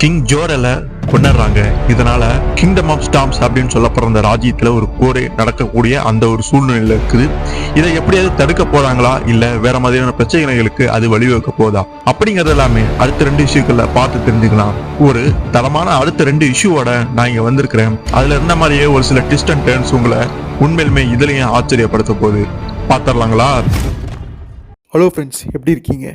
King ஜோரெல்ல கொண்டுறாங்க. இதனால kingdom of storms அப்படின்னு சொல்லப்படுற அந்த ராஜ்யத்துல ஒரு போரே நடக்கக்கூடிய அந்த ஒரு சூழ்நிலையில இருக்குது. இதை எப்படியாவது தடுக்க போறாங்களா இல்ல வேற மாதிரியான பிரச்சனைகளுக்கு அது வழிவகுக்க போதா அப்படிங்கறது எல்லாமே அடுத்த 2 இஷ்யூக்கள்ல பார்த்து தெரிஞ்சுக்கலாம். ஒரு தரமான அடுத்த 2 இஷ்யூவோட நான் இங்க வந்திருக்கிறேன். அதுல இருந்த மாதிரியே ஒரு சில ட்விஸ்ட் அண்ட் டர்ன்ஸ் உங்களை உண்மையிலுமே இதுலயும் ஆச்சரியப்படுத்த போகுது. பாத்திரலாங்களா? ஹலோ ஃப்ரெண்ட்ஸ், எப்படி இருக்கீங்க?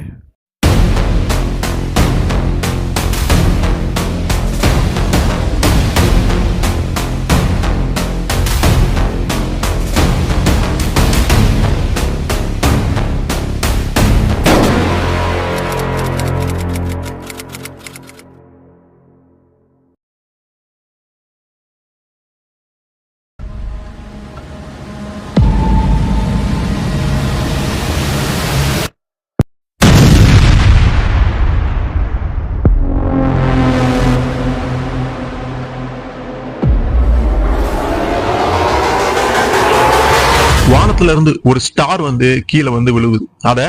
வானத்துல இருந்து ஒரு ஸ்டார் கீழே விழுகுது. அத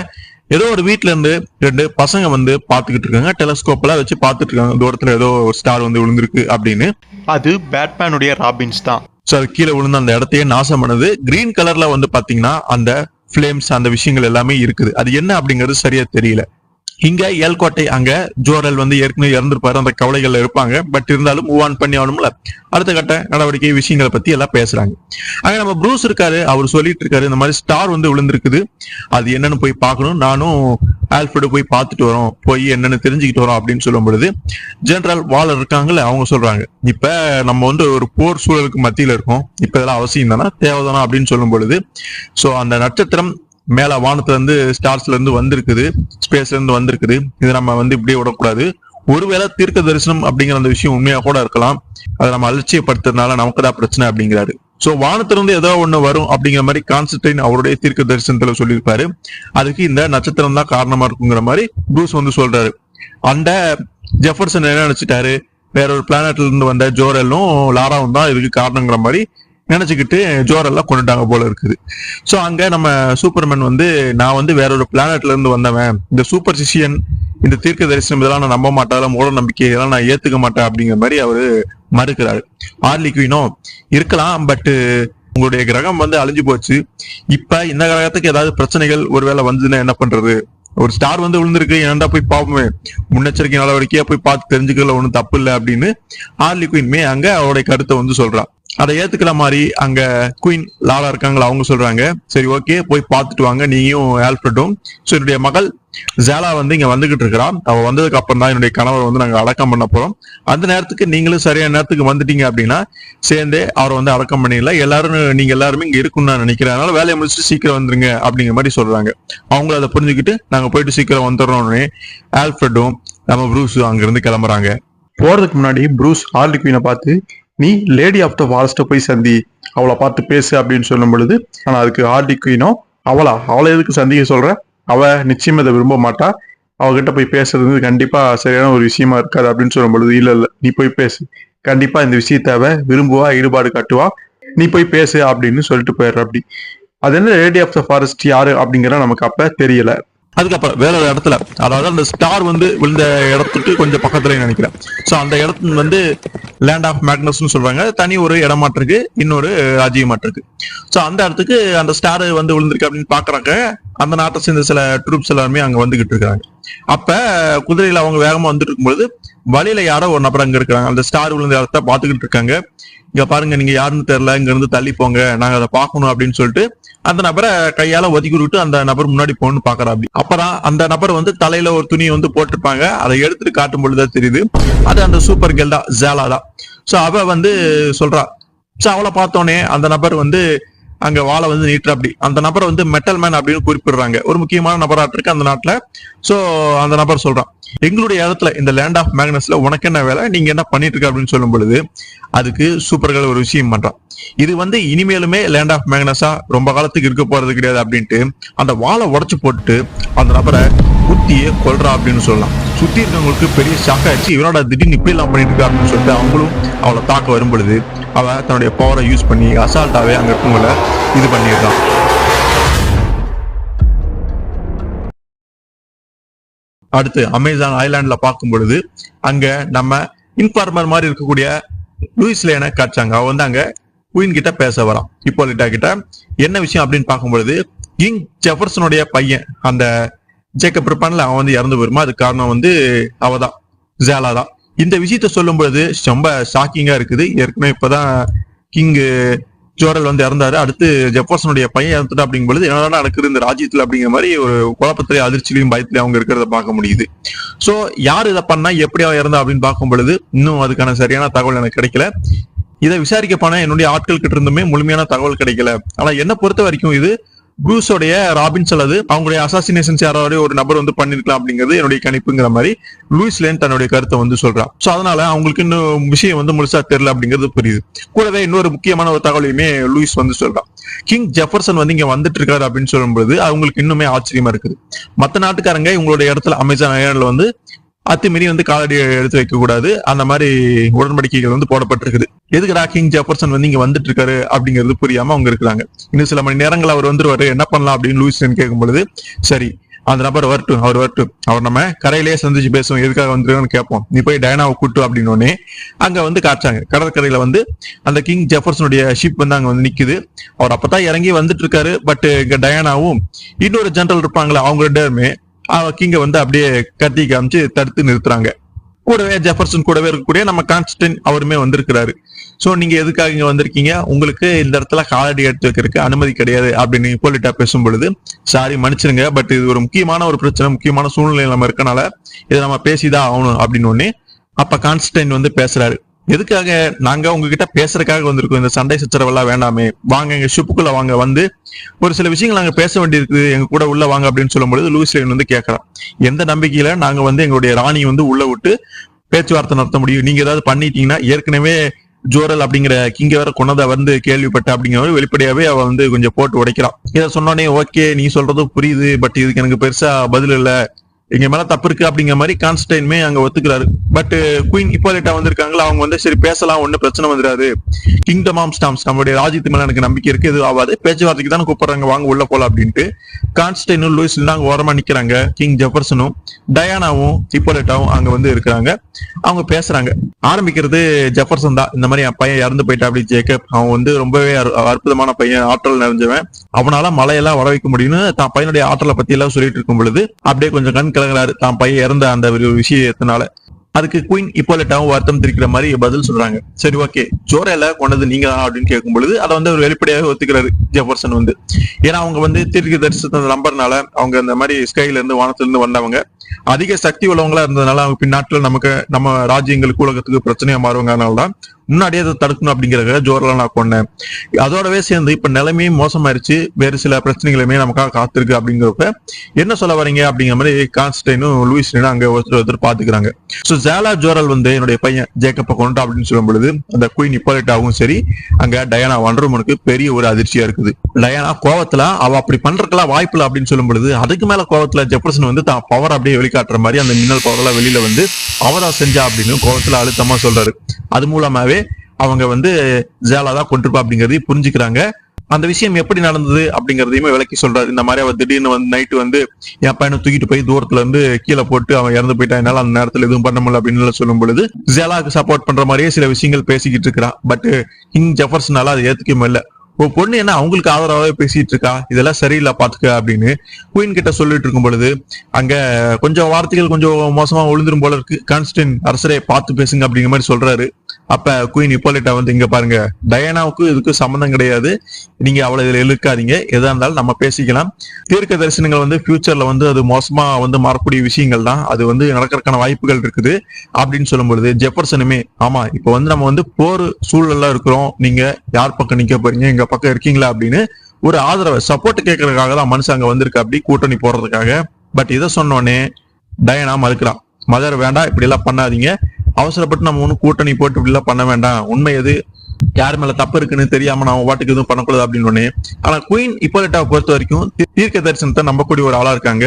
ஏதோ ஒரு வீட்டுல இருந்து 2 பசங்க பாத்துக்கிட்டு இருக்காங்க. டெலஸ்கோப்ல வச்சு பாத்துட்டு இருக்காங்க. தூரத்துல ஏதோ ஒரு ஸ்டார் விழுந்திருக்கு அப்படின்னு. அது பேட்மேனுடைய ராபின்ஸ் தான். சோ அது கீழே விழுந்து அந்த இடத்தையே நாசம் பண்ணுது. கிரீன் கலர்ல பாத்தீங்கன்னா அந்த பிளேம்ஸ் அந்த விஷயங்கள் எல்லாமே இருக்குது. அது என்ன அப்படிங்கிறது சரியா தெரியல. இங்க ஏல்கோட்டை அங்க ஜோரல் ஏற்கனவே இறந்துருப்பாரு. அந்த கவலைகள்ல இருப்பாங்க. பட் இருந்தாலும் மூவ் ஆன் பண்ணி ஆகணும்ல. அடுத்த கட்ட நடவடிக்கை விஷயங்களை பத்தி எல்லாம் பேசுறாங்க. அங்க நம்ம ப்ரூஸ் இருக்காரு. அவர் சொல்லிட்டு இருக்காரு, இந்த மாதிரி ஸ்டார் விழுந்திருக்குது, அது என்னன்னு போய் பார்க்கணும், நானும் ஆல்ஃபிரடு போய் பார்த்துட்டு வரோம், போய் என்னன்னு தெரிஞ்சுக்கிட்டு வரோம் அப்படின்னு சொல்லும் பொழுது ஜெனரல் வாலர் இருக்காங்கல்ல, அவங்க சொல்றாங்க, இப்ப நம்ம ஒரு போர் சூழலுக்கு மத்தியில இருக்கோம், இப்ப இதெல்லாம் அவசியம் தானா, தேவைதானா அப்படின்னு சொல்லும் பொழுது சோ அந்த நட்சத்திரம் மேல வானத்துல இருந்து ஸ்டார்ஸ்ல இருந்து வந்திருக்குது, ஸ்பேஸ்ல இருந்து வந்திருக்குது, இதை நம்ம இப்படியே விடக்கூடாது. ஒருவேளை தீர்க்க தரிசனம் அப்படிங்கிற அந்த விஷயம் உண்மையா கூட இருக்கலாம், அதை நம்ம அலட்சியப்படுத்துறதுனால நமக்கு தான் பிரச்சனை அப்படிங்கிறாரு. சோ வானத்திலிருந்து ஏதோ ஒண்ணு வரும் அப்படிங்கிற மாதிரி கான்ஸ்டன்டைன் அவருடைய தீர்க்க தரிசனத்துல சொல்லியிருப்பாரு. அதுக்கு இந்த நட்சத்திரம் தான் காரணமா இருக்குங்கிற மாதிரி ப்ரூஸ் சொல்றாரு. அந்த ஜெஃபர்சன் என்ன நினைச்சிட்டாரு, வேற ஒரு பிளானட்ல இருந்து வந்த ஜோரெல்லும் லாராவும் தான் இதுக்கு காரணங்கிற மாதிரி நினைச்சுக்கிட்டு ஜோரெல்லாம் கொண்டுட்டாங்க போல இருக்குது. சோ அங்க நம்ம சூப்பர்மேன் நான் வேற ஒரு பிளானட்ல இருந்து வந்தவன், இந்த சூப்பர் சிஷியன், இந்த தீர்க்க தரிசனம் இதெல்லாம் நான் நம்ப மாட்டேன், மூட நம்பிக்கை இதெல்லாம் நான் ஏத்துக்க மாட்டேன் அப்படிங்கிற மாதிரி அவரு மறுக்கிறாரு. ஹார்லி குயினும் இருக்கலாம், பட் உங்களுடைய கிரகம் அழிஞ்சு போச்சு, இப்ப இந்த கிரகத்துக்கு ஏதாவது பிரச்சனைகள் ஒருவேளை வந்ததுன்னா என்ன பண்றது, ஒரு ஸ்டார் விழுந்திருக்கு, ஏன்டா போய் பார்ப்போமே, முன்னெச்சரிக்கை நடவடிக்கையா போய் பார்த்து தெரிஞ்சுக்கல, ஒண்ணும் தப்பு இல்லை அப்படின்னு ஹார்லி குயின் அங்க அவருடைய கருத்தை சொல்றா. அதை ஏத்துக்கிற மாதிரி அங்க குயின் லாரா இருக்காங்களா, அவங்க சொல்றாங்க, சரி ஓகே போய் பார்த்துட்டு வாங்க நீயும் ஆல்ஃபிரடும். சோ என்னுடைய மகள் ஜாலா இங்க வந்துகிட்டு இருக்கிறா, அவ வந்ததுக்கு அப்புறம் தான் என்னுடைய கணவர் நாங்க அடக்கம் பண்ண போறோம். அந்த நேரத்துக்கு நீங்களும் சரியான நேரத்துக்கு வந்துட்டீங்க அப்படின்னா சேர்ந்தே அவரை அடக்கம் பண்ணிடல, எல்லாரும் நீங்க எல்லாருமே இங்க இருக்குன்னு நான் நினைக்கிறேன், அதனால வேலையை முடிச்சுட்டு சீக்கிரம் வந்துருங்க அப்படிங்கிற மாதிரி சொல்றாங்க. அவங்களும் அதை புரிஞ்சுக்கிட்டு நாங்க போயிட்டு சீக்கிரம் வந்துடுறோம்னு ஆல்ஃபிரடும் நம்ம ப்ரூஸும் அங்க இருந்து கிளம்புறாங்க. போறதுக்கு முன்னாடி ப்ரூஸ் ஹார்லி குயினை பார்த்து, நீ லேடி ஆஃப் த ஃபாரஸ்ட்டை போய் சந்தி, அவளை பார்த்து பேசு அப்படின்னு சொல்லும் பொழுது, ஆனா அதுக்கு ஹார்லி குயினோ, அவளை எதுக்கு சந்திக்க சொல்ற, அவ நிச்சயம் இதை விரும்ப மாட்டா, அவகிட்ட போய் பேசுறது கண்டிப்பா சரியான ஒரு விஷயமா இருக்காது அப்படின்னு சொல்லும் பொழுது, இல்ல நீ போய் பேசு, கண்டிப்பா இந்த விஷயத்த அவ விரும்புவா, ஈடுபாடு காட்டுவா, நீ போய் பேசு அப்படின்னு சொல்லிட்டு போயிடுற. அப்படி அது என்ன லேடி ஆஃப் த ஃபாரஸ்ட் யாரு அப்படிங்கிற நமக்கு அப்ப தெரியல. அதுக்கப்புறம் வேற ஒரு இடத்துல, அதாவது அந்த ஸ்டார் விழுந்த இடத்துக்கு கொஞ்சம் பக்கத்துல நினைக்கிறேன். சோ அந்த இடத்துல லேண்ட் ஆஃப் மேக்னஸ்னு சொல்றாங்க, தனி ஒரு இடமாட்டிருக்கு, இன்னொரு ராஜ்யமாட்டிருக்கு. சோ அந்த இடத்துக்கு அந்த ஸ்டார் விழுந்திருக்கு அப்படின்னு பாக்குறாங்க. அந்த நாட்டை சேர்ந்த சில ட்ரூப்ஸ் எல்லாருமே அங்க வந்துகிட்டு இருக்காங்க. அப்ப குதிரையில அவங்க வேகமா வந்துட்டு இருக்கும்பொழுது வழியில யாரோ ஒரு நபர் அங்க இருக்கிறாங்க. அந்த ஸ்டார் விழுந்த இடத்த பாத்துக்கிட்டு இருக்காங்க. இங்க பாருங்க, நீங்க யாருன்னு தெரியல, இங்க இருந்து தள்ளி போங்க, நாங்க அதை பாக்கணும் அப்படின்னு சொல்லிட்டு அந்த நபரை கையால ஒதுக்கி விட்டு அந்த நபர் முன்னாடி போகணும்னு பாக்குறா. அப்படி அப்புறம் அந்த நபர் தலையில ஒரு துணியை போட்டிருப்பாங்க. அதை எடுத்துட்டு காட்டும் பொழுதுதான் தெரியுது அது அந்த சூப்பர் கேர்ள் தான், ஜாலா தான். சோ அவ சொல்றா. சோ அவளை பார்த்தோன்னே அந்த நபர் அங்க வாழை நீட்டுற. அப்படி அந்த நபரை மெட்டல் மேன் அப்படின்னு குறிப்பிடுறாங்க. ஒரு முக்கியமான நபராட்டு இருக்கு அந்த நாட்டுல. சோ அந்த நபர் சொல்றான், எங்களுடைய இடத்துல இந்த லேண்ட் ஆஃப் மேக்னஸ்ல உனக்கு என்ன வேலை, நீங்க என்ன பண்ணிட்டு இருக்க அப்படின்னு சொல்லும் பொழுது அதுக்கு சூப்பர்கள் ஒரு விஷயம் பண்றான். இது இனிமேலுமே லேண்ட் ஆஃப் மேக்னஸா ரொம்ப காலத்துக்கு இருக்க போறது கிடையாது அப்படின்ட்டு அந்த வாழை உடைச்சு போட்டு அந்த நபரை குத்தியே கொல்றா அப்படின்னு சொல்லலாம். சுத்தி இருக்கவங்களுக்கு பெரிய ஷாக் ஆயிடுச்சு, இவனோட திடீர்னு இப்படி எல்லாம் பண்ணிட்டு இருக்கா அப்படின்னு சொல்லிட்டு அவங்களும் அவளை தாக்க வரும் பொழுது அவ தன்னுடைய பவரை யூஸ் பண்ணி அசால்ட்டாவே அங்க இருக்கவங்கள இது பண்ணிடுறான். அடுத்து அமேசான் ஐலாண்ட்ல பார்க்கும் பொழுது அங்க நம்ம இன்ஃபார்மர் மாதிரி இருக்கக்கூடிய லூயிஸ் லேனை காட்சாங்க. அவ வந்து அங்க குயின் கிட்ட பேச வரான். ஹிப்போலிட்டா கிட்ட என்ன விஷயம் அப்படின்னு பார்க்கும் பொழுது கிங் ஜெஃபர்சனுடைய பையன் அந்த ஜேக்கப் இருப்பான்ல, அவன் வந்து இறந்து போயிருமா. அது காரணம் வந்து அவதான், ஜேலா தான். இந்த விஷயத்த சொல்லும் பொழுது ரொம்ப ஷாக்கிங்கா இருக்குது. ஏற்கனவே இப்பதான் கிங் ஜோரல் வந்து இறந்தாரு, அடுத்து ஜெஃபர்சனுடைய பையன் இறந்துட்டா அப்படிங்கும் பொழுது என்னடா நடக்குது இந்த ராஜ்யத்துல அப்படிங்கிற மாதிரி ஒரு குழப்பத்திலையும் அதிர்ச்சியிலையும் பயத்திலையும் அவங்க இருக்கிறத பார்க்க முடியுது. சோ யார் இதை பண்ணா எப்படி அவன் இறந்தா அப்படின்னு பார்க்கும் பொழுது இன்னும் அதுக்கான சரியான தகவல் எனக்கு கிடைக்கல. இதை விசாரிக்க போன என்னுடைய ஆட்கள் கிட்ட இருந்துமே முழுமையான தகவல் கிடைக்கல. ஆனா என்ன பொறுத்த வரைக்கும் இது ப்ரூஸோடைய ராபின்ஸ் அல்லது அவங்களுடைய அசாசினேஷன்ஸ் யாராவது ஒரு நபர் வந்து பண்ணிருக்கலாம் அப்படிங்கிறது என்னுடைய கணிப்புங்கிற மாதிரி லூயிஸ் லேன் தன்னுடைய கருத்தை வந்து சொல்றான். சோ அதனால அவங்களுக்கு இன்னும் விஷயம் வந்து முழுசா தெரியல அப்படிங்கிறது புரியுது. கூடவே இன்னொரு முக்கியமான ஒரு தகவலையுமே லூயிஸ் வந்து சொல்றான். கிங் ஜெஃபர்சன் வந்து இங்க வந்துட்டு இருக்காரு அப்படின்னு சொல்லும்போது அவங்களுக்கு இன்னுமே ஆச்சரியமா இருக்குது. மற்ற நாட்டுக்காரங்க இவங்களுடைய இடத்துல அமேசான் ஐலாண்ட்ல வந்து அத்துமீறி வந்து காலடி எடுத்து வைக்க கூடாது, அந்த மாதிரி உடன்படிக்கைகள் வந்து போடப்பட்டிருக்குது. எதுக்குடா கிங் ஜெஃபர்சன் வந்து இங்க வந்துட்டு இருக்காரு அப்படிங்கிறது புரியாம அவங்க இருக்கிறாங்க. இன்னும் சில மணி நேரங்கள் அவர் வந்துருவாரு, என்ன பண்ணலாம் அப்படின்னு லூயிஸ் கேட்கும் பொழுது சரி அந்த நபர் வரட்டும், அவர் நம்ம கரையிலேயே சந்திச்சு பேசுவோம், எதுக்காக வந்துருக்கான்னு கேட்போம், நீ போய் டயனாவை கூட்டு அப்படின்னு அங்க வந்து காய்ச்சாங்க. கடற்கரையில வந்து அந்த கிங் ஜெஃபர்சனுடைய ஷிப் வந்து அங்க வந்து நிக்குது. அவர் அப்பதான் இறங்கி வந்துட்டு இருக்காரு. பட் இங்க டயானாவும் இன்னொரு ஜெனரல் இருப்பாங்களே அவங்க ரெண்டுமே கிங்க வந்து அப்படியே கத்தி காமிச்சு தடுத்து நிறுத்துறாங்க. கூடவே ஜெஃபர்சன் கூடவே இருக்கக்கூடிய நம்ம கான்ஸ்டன்ட் அவருமே வந்திருக்கிறாரு. சோ நீங்க எதுக்காக இங்க வந்திருக்கீங்க, உங்களுக்கு இந்த இடத்துல காலடி எடுத்து வைக்கிறதுக்கு அனுமதி கிடையாது அப்படின்னு ஹிப்போலிட்டா பேசும் பொழுது சாரி மன்னிச்சிருங்க, பட் இது ஒரு முக்கியமான ஒரு பிரச்சனை, முக்கியமான சூழ்நிலை நம்ம இருக்கனால இதை நம்ம பேசிதான் ஆகணும் அப்படின்னு அப்ப கான்ஸ்டன்ட் வந்து பேசுறாரு. எதுக்காக, நாங்க உங்ககிட்ட பேசுறதுக்காக வந்திருக்கோம், இந்த சண்டை சச்சரவெல்லாம் வேண்டாமே, வாங்க எங்க ஷிப்புக்குள்ள வாங்க, வந்து ஒரு சில விஷயங்கள் நாங்க பேச வேண்டியிருக்கு, எங்க கூட உள்ள வாங்க அப்படின்னு சொல்லும்போது லூயிஸ் லேன் வந்து கேட்கறான், எந்த நம்பிக்கையில நாங்க வந்து எங்களுடைய ராணி வந்து உள்ள விட்டு பேச்சுவார்த்தை நடத்த முடியும், நீங்க ஏதாவது பண்ணிட்டீங்கன்னா, ஏற்கனவே ஜோரல் அப்படிங்கிற கிங்க வேற கொண்டதை வந்து கேள்விப்பட்ட அப்படிங்கிற வெளிப்படையாவே அவ வந்து கொஞ்சம் போட்டு உடைக்கிறான். இதை சொன்னோடனே ஓகே நீ சொல்றதும் புரியுது, பட் இதுக்கு எனக்கு பெருசா பதில் இல்ல, எங்க மேல தப்பு இருக்கு அப்படிங்கிற மாதிரி கான்ஸ்டைன்மே அங்க ஒத்துக்கிறாரு. பட் குயின் ஹிப்போலிட்டா வந்திருக்காங்களா, அவங்க வந்து சரி பேசலாம், ஒண்ணு பிரச்சனை வந்துடாது, கிங்டம் ஆஃப் ஸ்டாம்ஸ் நம்மளுடைய ராஜ்யத்து மேல எனக்கு நம்பிக்கை இருக்கு, இது ஆகாது, பேச்சுவார்த்தைக்கு தானே கூப்பிடுறாங்க, வாங்க உள்ள போலாம் அப்படின்ட்டு கான்ஸ்டைனும் லூயிஸ்ல அங்க ஓரமா நிக்கிறாங்க. கிங் ஜெஃபர்சனும் டயானாவும் ஹிப்போலிட்டாவும் அங்க வந்து இருக்கிறாங்க. அவங்க பேசுறாங்க. ஆரம்பிக்கிறது ஜெஃபர்சன் தான், இந்த மாதிரி என் பையன் இறந்து போயிட்டா அப்படி ஜேக்கப், அவன் வந்து ரொம்பவே அற்புதமான பையன், ஆற்றல் நிறைஞ்சவன், அவனால மலையெல்லாம் வர வைக்க முடியும்னு தான் பையனுடைய ஆற்றலை பத்தி எல்லாம் சொல்லிட்டு இருக்கும் பொழுது அப்படியே கொஞ்சம் கண் கலங்குறாரு தான் பையன் இறந்த அந்த ஒரு விஷயத்தினால. அதுக்கு குயின் ஹிப்போலிட்டாவும் வருத்தம் தெரிக்கிற மாதிரி பதில் சொல்றாங்க. சரி ஓகே ஜோரேல கொண்டது நீங்க தான் அப்படின்னு கேட்கும் பொழுது அதை வந்து ஒரு வெளிப்படையாக ஒத்துக்கிறாரு ஜெஃபர்சன் வந்து. ஏன்னா அவங்க வந்து தீர்க்க தரிசனத்தை நம்புறதுனால, அவங்க அந்த மாதிரி ஸ்கைல இருந்து வானத்துல இருந்து வந்தவங்க, அதிக சக்தி உள்ளவங்களா இருந்ததுனால அவங்க பின்னாட்டில் நம்ம ராஜ்யங்களுக்கு உலகத்துக்கு பிரச்சனையா மாறுவாங்க. அதனாலதான் முன்னாடியே அதை தடுக்கணும் அப்படிங்கிறத ஜோரெல்லாம் நான் கொண்டேன். அதோடவே சேர்ந்து இப்ப நிலைமையும் மோசமாயிருச்சு, வேறு சில பிரச்சனைகளுமே நமக்காக காத்திருக்கு அப்படிங்கிறப்ப என்ன சொல்ல வரீங்க அப்படிங்கிற மாதிரி கான்ஸ்டைனும் லூயிஸ்லையும் அங்க ஒருத்தர் பாத்துக்கிறாங்க. சோ ஜேலா ஜோரல் வந்து என்னுடைய பையன் ஜேக்கப்பை கொண்டா அப்படின்னு சொல்லும் பொழுது அந்த குயின் ஹிப்போலிட்டாவும் சரி, அங்க டயானா வண்டர்வுமனுக்கு பெரிய ஒரு அதிர்ச்சியா இருக்குது. டயானா கோவத்துல அவ அப்படி பண்றதுக்கெல்லாம் வாய்ப்பு இல்லை அப்படின்னு சொல்லும் பொழுது அதுக்கு மேல கோவத்துல ஜெஃபர்சன் வந்து தான் பவர் அப்படியே வெளிக்காட்டுற மாதிரி அந்த மின்னல் பவர் எல்லாம் வெளியில வந்து அவதா செஞ்சா அப்படின்னு கோவத்துல அழுத்தமா சொல்றாரு. அது மூலமாவே அவங்க வந்து ஜேலா தான் கொண்டிருப்பா அப்படிங்கறதையும் புரிஞ்சுக்கிறாங்க. அந்த விஷயம் எப்படி நடந்தது அப்படிங்கறதையுமே விளக்கி சொல்றாரு. இந்த மாதிரி அவ திடீர்னு வந்து நைட்டு வந்து என் பையனை தூக்கிட்டு போய் தூரத்துல இருந்து கீழே போட்டு அவன் இறந்து போயிட்டான், என்னால அந்த நேரத்துல எதுவும் பண்ண முடியல அப்படின்னு சொல்லும் பொழுது ஜேலாவுக்கு சப்போர்ட் பண்ற மாதிரியே சில விஷயங்கள் பேசிக்கிட்டு இருக்கிறான். பட் கிங் ஜெஃபர்சனால அதை ஏத்துக்கவே இல்லை. ஒரு பொண்ணு என்ன அவங்களுக்கு ஆதரவாவே பேசிட்டு இருக்கா, இதெல்லாம் சரியில்லை பாத்துக்க அப்படின்னு குயின் கிட்ட சொல்லிட்டு இருக்கும் பொழுது அங்க கொஞ்சம் வார்த்தைகள் கொஞ்சம் மோசமா விழுந்துரும் போல இருக்கு. கான்ஸ்டன்ட் அரசரே பார்த்து பேசுங்க அப்படிங்கிற மாதிரி சொல்றாரு. அப்ப குயின் ஹிப்போலிட்டா வந்து இங்க பாருங்க, டயானாவுக்கு இதுக்கு சம்பந்தம் கிடையாது, நீங்க அவளை இதுல இழுக்காதீங்க, எதா இருந்தாலும் நம்ம பேசிக்கலாம். தீர்க்க தரிசனங்கள் வந்து ஃபியூச்சர்ல வந்து அது மோசமா வந்து மாறக்கூடிய விஷயங்கள் தான், அது வந்து நடக்கிறதுக்கான வாய்ப்புகள் இருக்குது அப்படின்னு சொல்லும் பொழுது ஜெஃபர்சனுமே ஆமா இப்ப வந்து நம்ம வந்து போர் சூழல்ல இருக்கிறோம், நீங்க யார் பக்கம் நிக்க போறீங்க, எங்க பக்கம் இருக்கீங்களா அப்படின்னு ஒரு ஆதரவை சப்போர்ட் கேட்கறதுக்காக தான் மனுஷன் அங்க வந்திருக்கு, அப்படி கூட்டணி போடுறதுக்காக. பட் இதை சொன்னோடனே டயானா மறுக்கிறான். மதர் வேண்டாம், இப்படி எல்லாம் பண்ணாதீங்க, அவசரப்பட்டு நம்ம ஒன்னும் கூட்டணி போட்டு இப்படி எல்லாம் பண்ண வேண்டாம், உண்மை எது யார் மேல தப்பு இருக்குன்னு தெரியாம நம்ம வாட்டுக்கு எதுவும் பண்ணக்கூடாது அப்படின்னு. ஆனா குயின் ஹிப்போலிட்டாவை பொறுத்த வரைக்கும் தீர்க்க தரிசனத்தை நம்பக்கூடிய ஒரு ஆளா இருக்காங்க.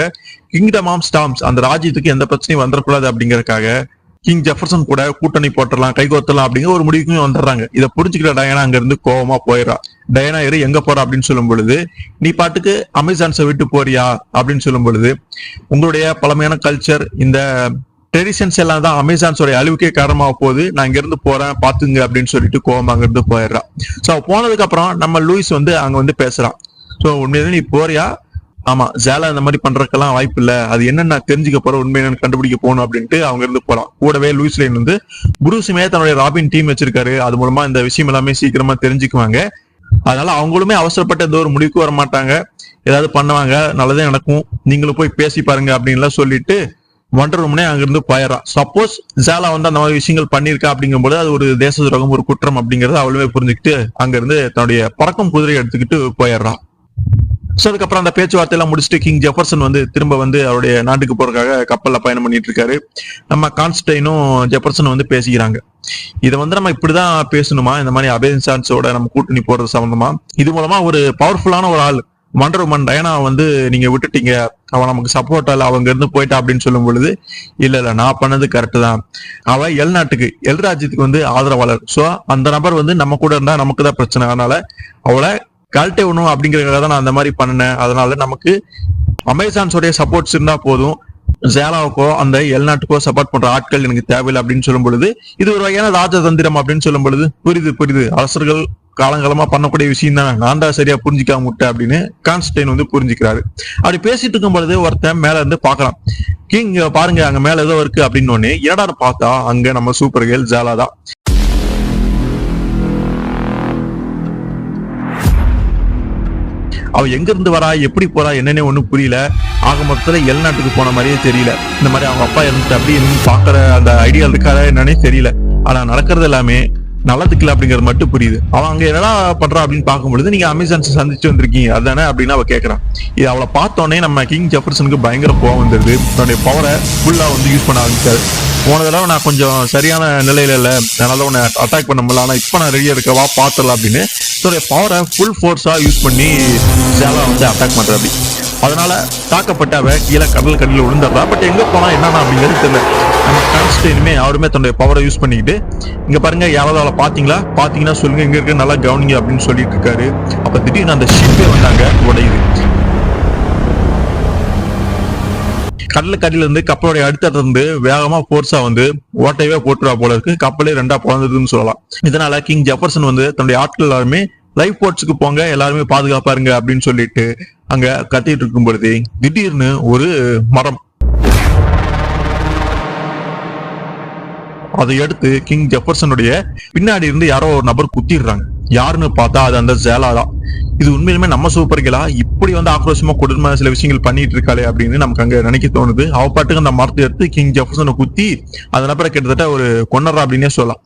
கிங்டம் ஆஃப் ஸ்டாம்ஸ் அந்த ராஜ்யத்துக்கு எந்த பிரச்சனையும் வந்துடக்கூடாது அப்படிங்கறதுக்காக கிங் ஜெஃபர்சன் கூட கூட்டணி போட்டுடலாம், கைகோத்தலாம் அப்படிங்கிற ஒரு முடிவுக்கும் வந்துடுறாங்க. இதை புரிஞ்சுக்கிற டயானா அங்க இருந்து கோவமா போயிடறா. டயனா இரு எங்க போற அப்படின்னு சொல்லும் பொழுது, நீ பாட்டுக்கு அமேசான்ஸை விட்டு போறியா அப்படின்னு சொல்லும் பொழுது, உங்களுடைய பழமையான கல்ச்சர் இந்த ட்ரெடிஷன்ஸ் எல்லாம் தான் அமேசான்ஸோட அழிவுக்கே காரணமாக போகுது, நான் இங்க இருந்து போறேன் பாத்துங்க அப்படின்னு சொல்லிட்டு கோவம் அங்க இருந்து போயிடுறான். ஸோ போனதுக்கு அப்புறம் நம்ம லூயிஸ் வந்து அங்க வந்து பேசுறான். ஸோ உண்மையிலே நீ போறியா? ஆமா, ஜாலா இந்த மாதிரி பண்றதுக்கெல்லாம் வாய்ப்பு இல்ல, அது என்னன்னு தெரிஞ்சுக்க போற, உண்மை என்னன்னு கண்டுபிடிக்க போகணும் அப்படின்ட்டு அவங்க இருந்து போறான். கூடவே லூயிஸ் லேன் வந்து புரூஸுமே தன்னுடைய ராபின் டீம் வச்சிருக்காரு, அது மூலமா இந்த விஷயம் எல்லாமே சீக்கிரமா தெரிஞ்சுக்குவாங்க. அதனால அவங்களுமே அவசரப்பட்ட எந்த ஒரு முடிவுக்கு வர மாட்டாங்க, ஏதாவது பண்ணுவாங்க, நல்லதே நடக்கும், நீங்களும் போய் பேசி பாருங்க அப்படின்லாம் சொல்லிட்டு வண்டர் உமனே அங்கிருந்து போயிடறான். சப்போஸ் ஜாலா வந்து அந்த மாதிரி விஷயங்கள் பண்ணிருக்கா அப்படிங்கும்போது அது ஒரு தேச துரோகம், ஒரு குற்றம் அப்படிங்கறத அவளுமே புரிஞ்சுக்கிட்டு அங்கிருந்து தன்னுடைய பறக்கும் குதிரையை எடுத்துக்கிட்டு போயிடுறான். ஸோ அதுக்கப்புறம் அந்த பேச்சுவார்த்தை எல்லாம் முடிச்சுட்டு கிங் ஜெஃபர்சன் வந்து திரும்ப வந்து அவருடைய நாட்டுக்கு போறதுக்காக கப்பல்ல பயணம் பண்ணிட்டு இருக்காரு. நம்ம கான்ஸ்டைனும் ஜெஃபர்சனும் வந்து பேசிக்கிறாங்க. இதை வந்து நம்ம இப்படிதான் பேசணுமா, இந்த மாதிரி அமேசான்ஸோட நம்ம கூட்டணி போறது சம்பந்தமா, இது மூலமா ஒரு பவர்ஃபுல்லான ஒரு ஆள் வண்டர் உமன் டயனா வந்து நீங்க விட்டுட்டீங்க, அவன் நமக்கு சப்போர்ட் ஆல அவங்க இருந்து போயிட்டா அப்படின்னு சொல்லும் பொழுது, இல்ல நான் பண்ணது கரெக்ட் தான், அவ எல் நாட்டுக்கு எல் ராஜ்யத்துக்கு வந்து ஆதரவாளர். ஸோ அந்த நபர் வந்து நம்ம கூட இருந்தா நமக்கு தான் பிரச்சனை, அதனால அவளை கழட்டே விடணும் அப்படிங்கறதுக்காக தான் நான் அந்த மாதிரி பண்ணேன். அதனால நமக்கு அமேசான்ஸோடைய சப்போர்ட்ஸ் இருந்தா போதும், ஜேலாவுக்கோ அந்த எல் நாட்டுக்கோ சப்போர்ட் பண்ற ஆட்கள் எனக்கு தேவையில்லை அப்படின்னு சொல்லும் பொழுது, இது ஒரு வகையான ராஜதந்திரம் அப்படின்னு சொல்லும் பொழுது, புரியுது அரசர்கள் காலங்காலமா பண்ணக்கூடிய விஷயம் தானே, நான் தான் சரியா புரிஞ்சிக்காம விட்டேன் அப்படின்னு கான்ஸ்டைன் வந்து புரிஞ்சுக்கிறாரு. அப்படி பேசிட்டு இருக்கும் பொழுது ஒருத்தன் மேல இருந்து பாக்குறான், கிங் பாருங்க அங்க மேல ஏதோ இருக்கு அப்படின்னு ஒண்ணு. என்னடா பார்த்தா அங்க நம்ம சூப்பர் கேர்ள் ஜாலா தான். அவ எங்க இருந்து வரா, எப்படி போறா, என்னன்னே ஒண்ணும் புரியல. ஆக மொத்தத்துல எல் நாட்டுக்கு போன மாதிரியே தெரியல. இந்த மாதிரி அவங்க அப்பா இருந்துட்டு அப்படி இருந்து பாக்குற அந்த ஐடியா இருக்காரா என்னன்னே தெரியல. ஆனா நடக்கிறது எல்லாமே நல்லதுக்கு இல்லை அப்படிங்கிறது மட்டும் புரியுது. அவன் அங்க என்னடா பண்றா அப்படின்னு பார்க்கும்பொழுது, நீங்க அமேசான்ஸ் சந்திச்சு வந்திருக்கீங்க அதானே அப்படின்னு அவ கேட்கறான். இது அவளை பார்த்தோன்னே நம்ம கிங் ஜெஃபர்சனுக்கு பயங்கர கோவம் வந்துருது. தன்னுடைய பவரை ஃபுல்லா வந்து யூஸ் பண்ண ஆரம்பிச்சாரு. போன தடவை நான் கொஞ்சம் சரியான நிலையில இல்லை, அதனால உன்னை அட்டாக் பண்ண முடியல, ஆனா இப்ப நான் ரெடியா இருக்கவா பாத்துடலாம் அப்படின்னு தன்னுடைய பவரை ஃபுல் ஃபோர்ஸா யூஸ் பண்ணி ஜாலா வந்து அட்டாக் பண்ற அப்படி. அதனால தாக்கப்பட்ட அவ கீழே கடல் கடையில் விழுந்துடுறா. பட் எங்க போனா என்னன்னா அப்படிங்கிறது தெரியல. நம்ம கான்ஸ்டைனுமே அவருமே தன்னுடைய பவரை யூஸ் பண்ணிக்கிட்டு, இங்க பாருங்க யாராவது அவளை பாத்தீங்கன்னா சொல்லுங்க, இங்க இருக்க நல்லா கவனிங்க அப்படின்னு சொல்லிட்டு இருக்காரு. அப்ப திடீர்னு அந்த ஷிப்பே வந்தாங்க உடையுது. கடலுக்கடியில இருந்து கப்பலுடைய அடுத்தது இருந்து வேகமா போர்ஸா வந்து ஓட்டையவே போட்டுருவா போல இருக்கு. கப்பலே ரெண்டா பிறந்ததுன்னு சொல்லலாம். இதனால கிங் ஜெஃபர்சன் வந்து தன்னுடைய ஆட்கள் எல்லாருமே லைஃப் போர்ட்ஸுக்கு போங்க, எல்லாருமே பாதுகாப்பா இருங்க அப்படின்னு சொல்லிட்டு அங்க கத்திட்டு இருக்கும் பொழுது திடீர்னு ஒரு மரம், அதை எடுத்து கிங் ஜெஃபர்சனுடைய பின்னாடி இருந்து யாரோ ஒரு நபர் குத்திடுறாங்க. யாருன்னு பார்த்தா அது அந்த ஜேலா தான். இது உண்மையிலுமே நம்ம சூப்பர் கேர்ளா இப்படி வந்து ஆக்ரோஷமா கொடுமை சில விஷயங்கள் பண்ணிட்டு இருக்காளே அப்படின்னு நமக்கு அங்க நினைக்க தோணுது. அவ பாட்டுக்கு அந்த மரத்தை எடுத்து கிங் ஜெஃபர்சனை குத்தி அந்த நபரை கிட்டத்தட்ட ஒரு கொன்னரா அப்படின்னே சொல்லலாம்.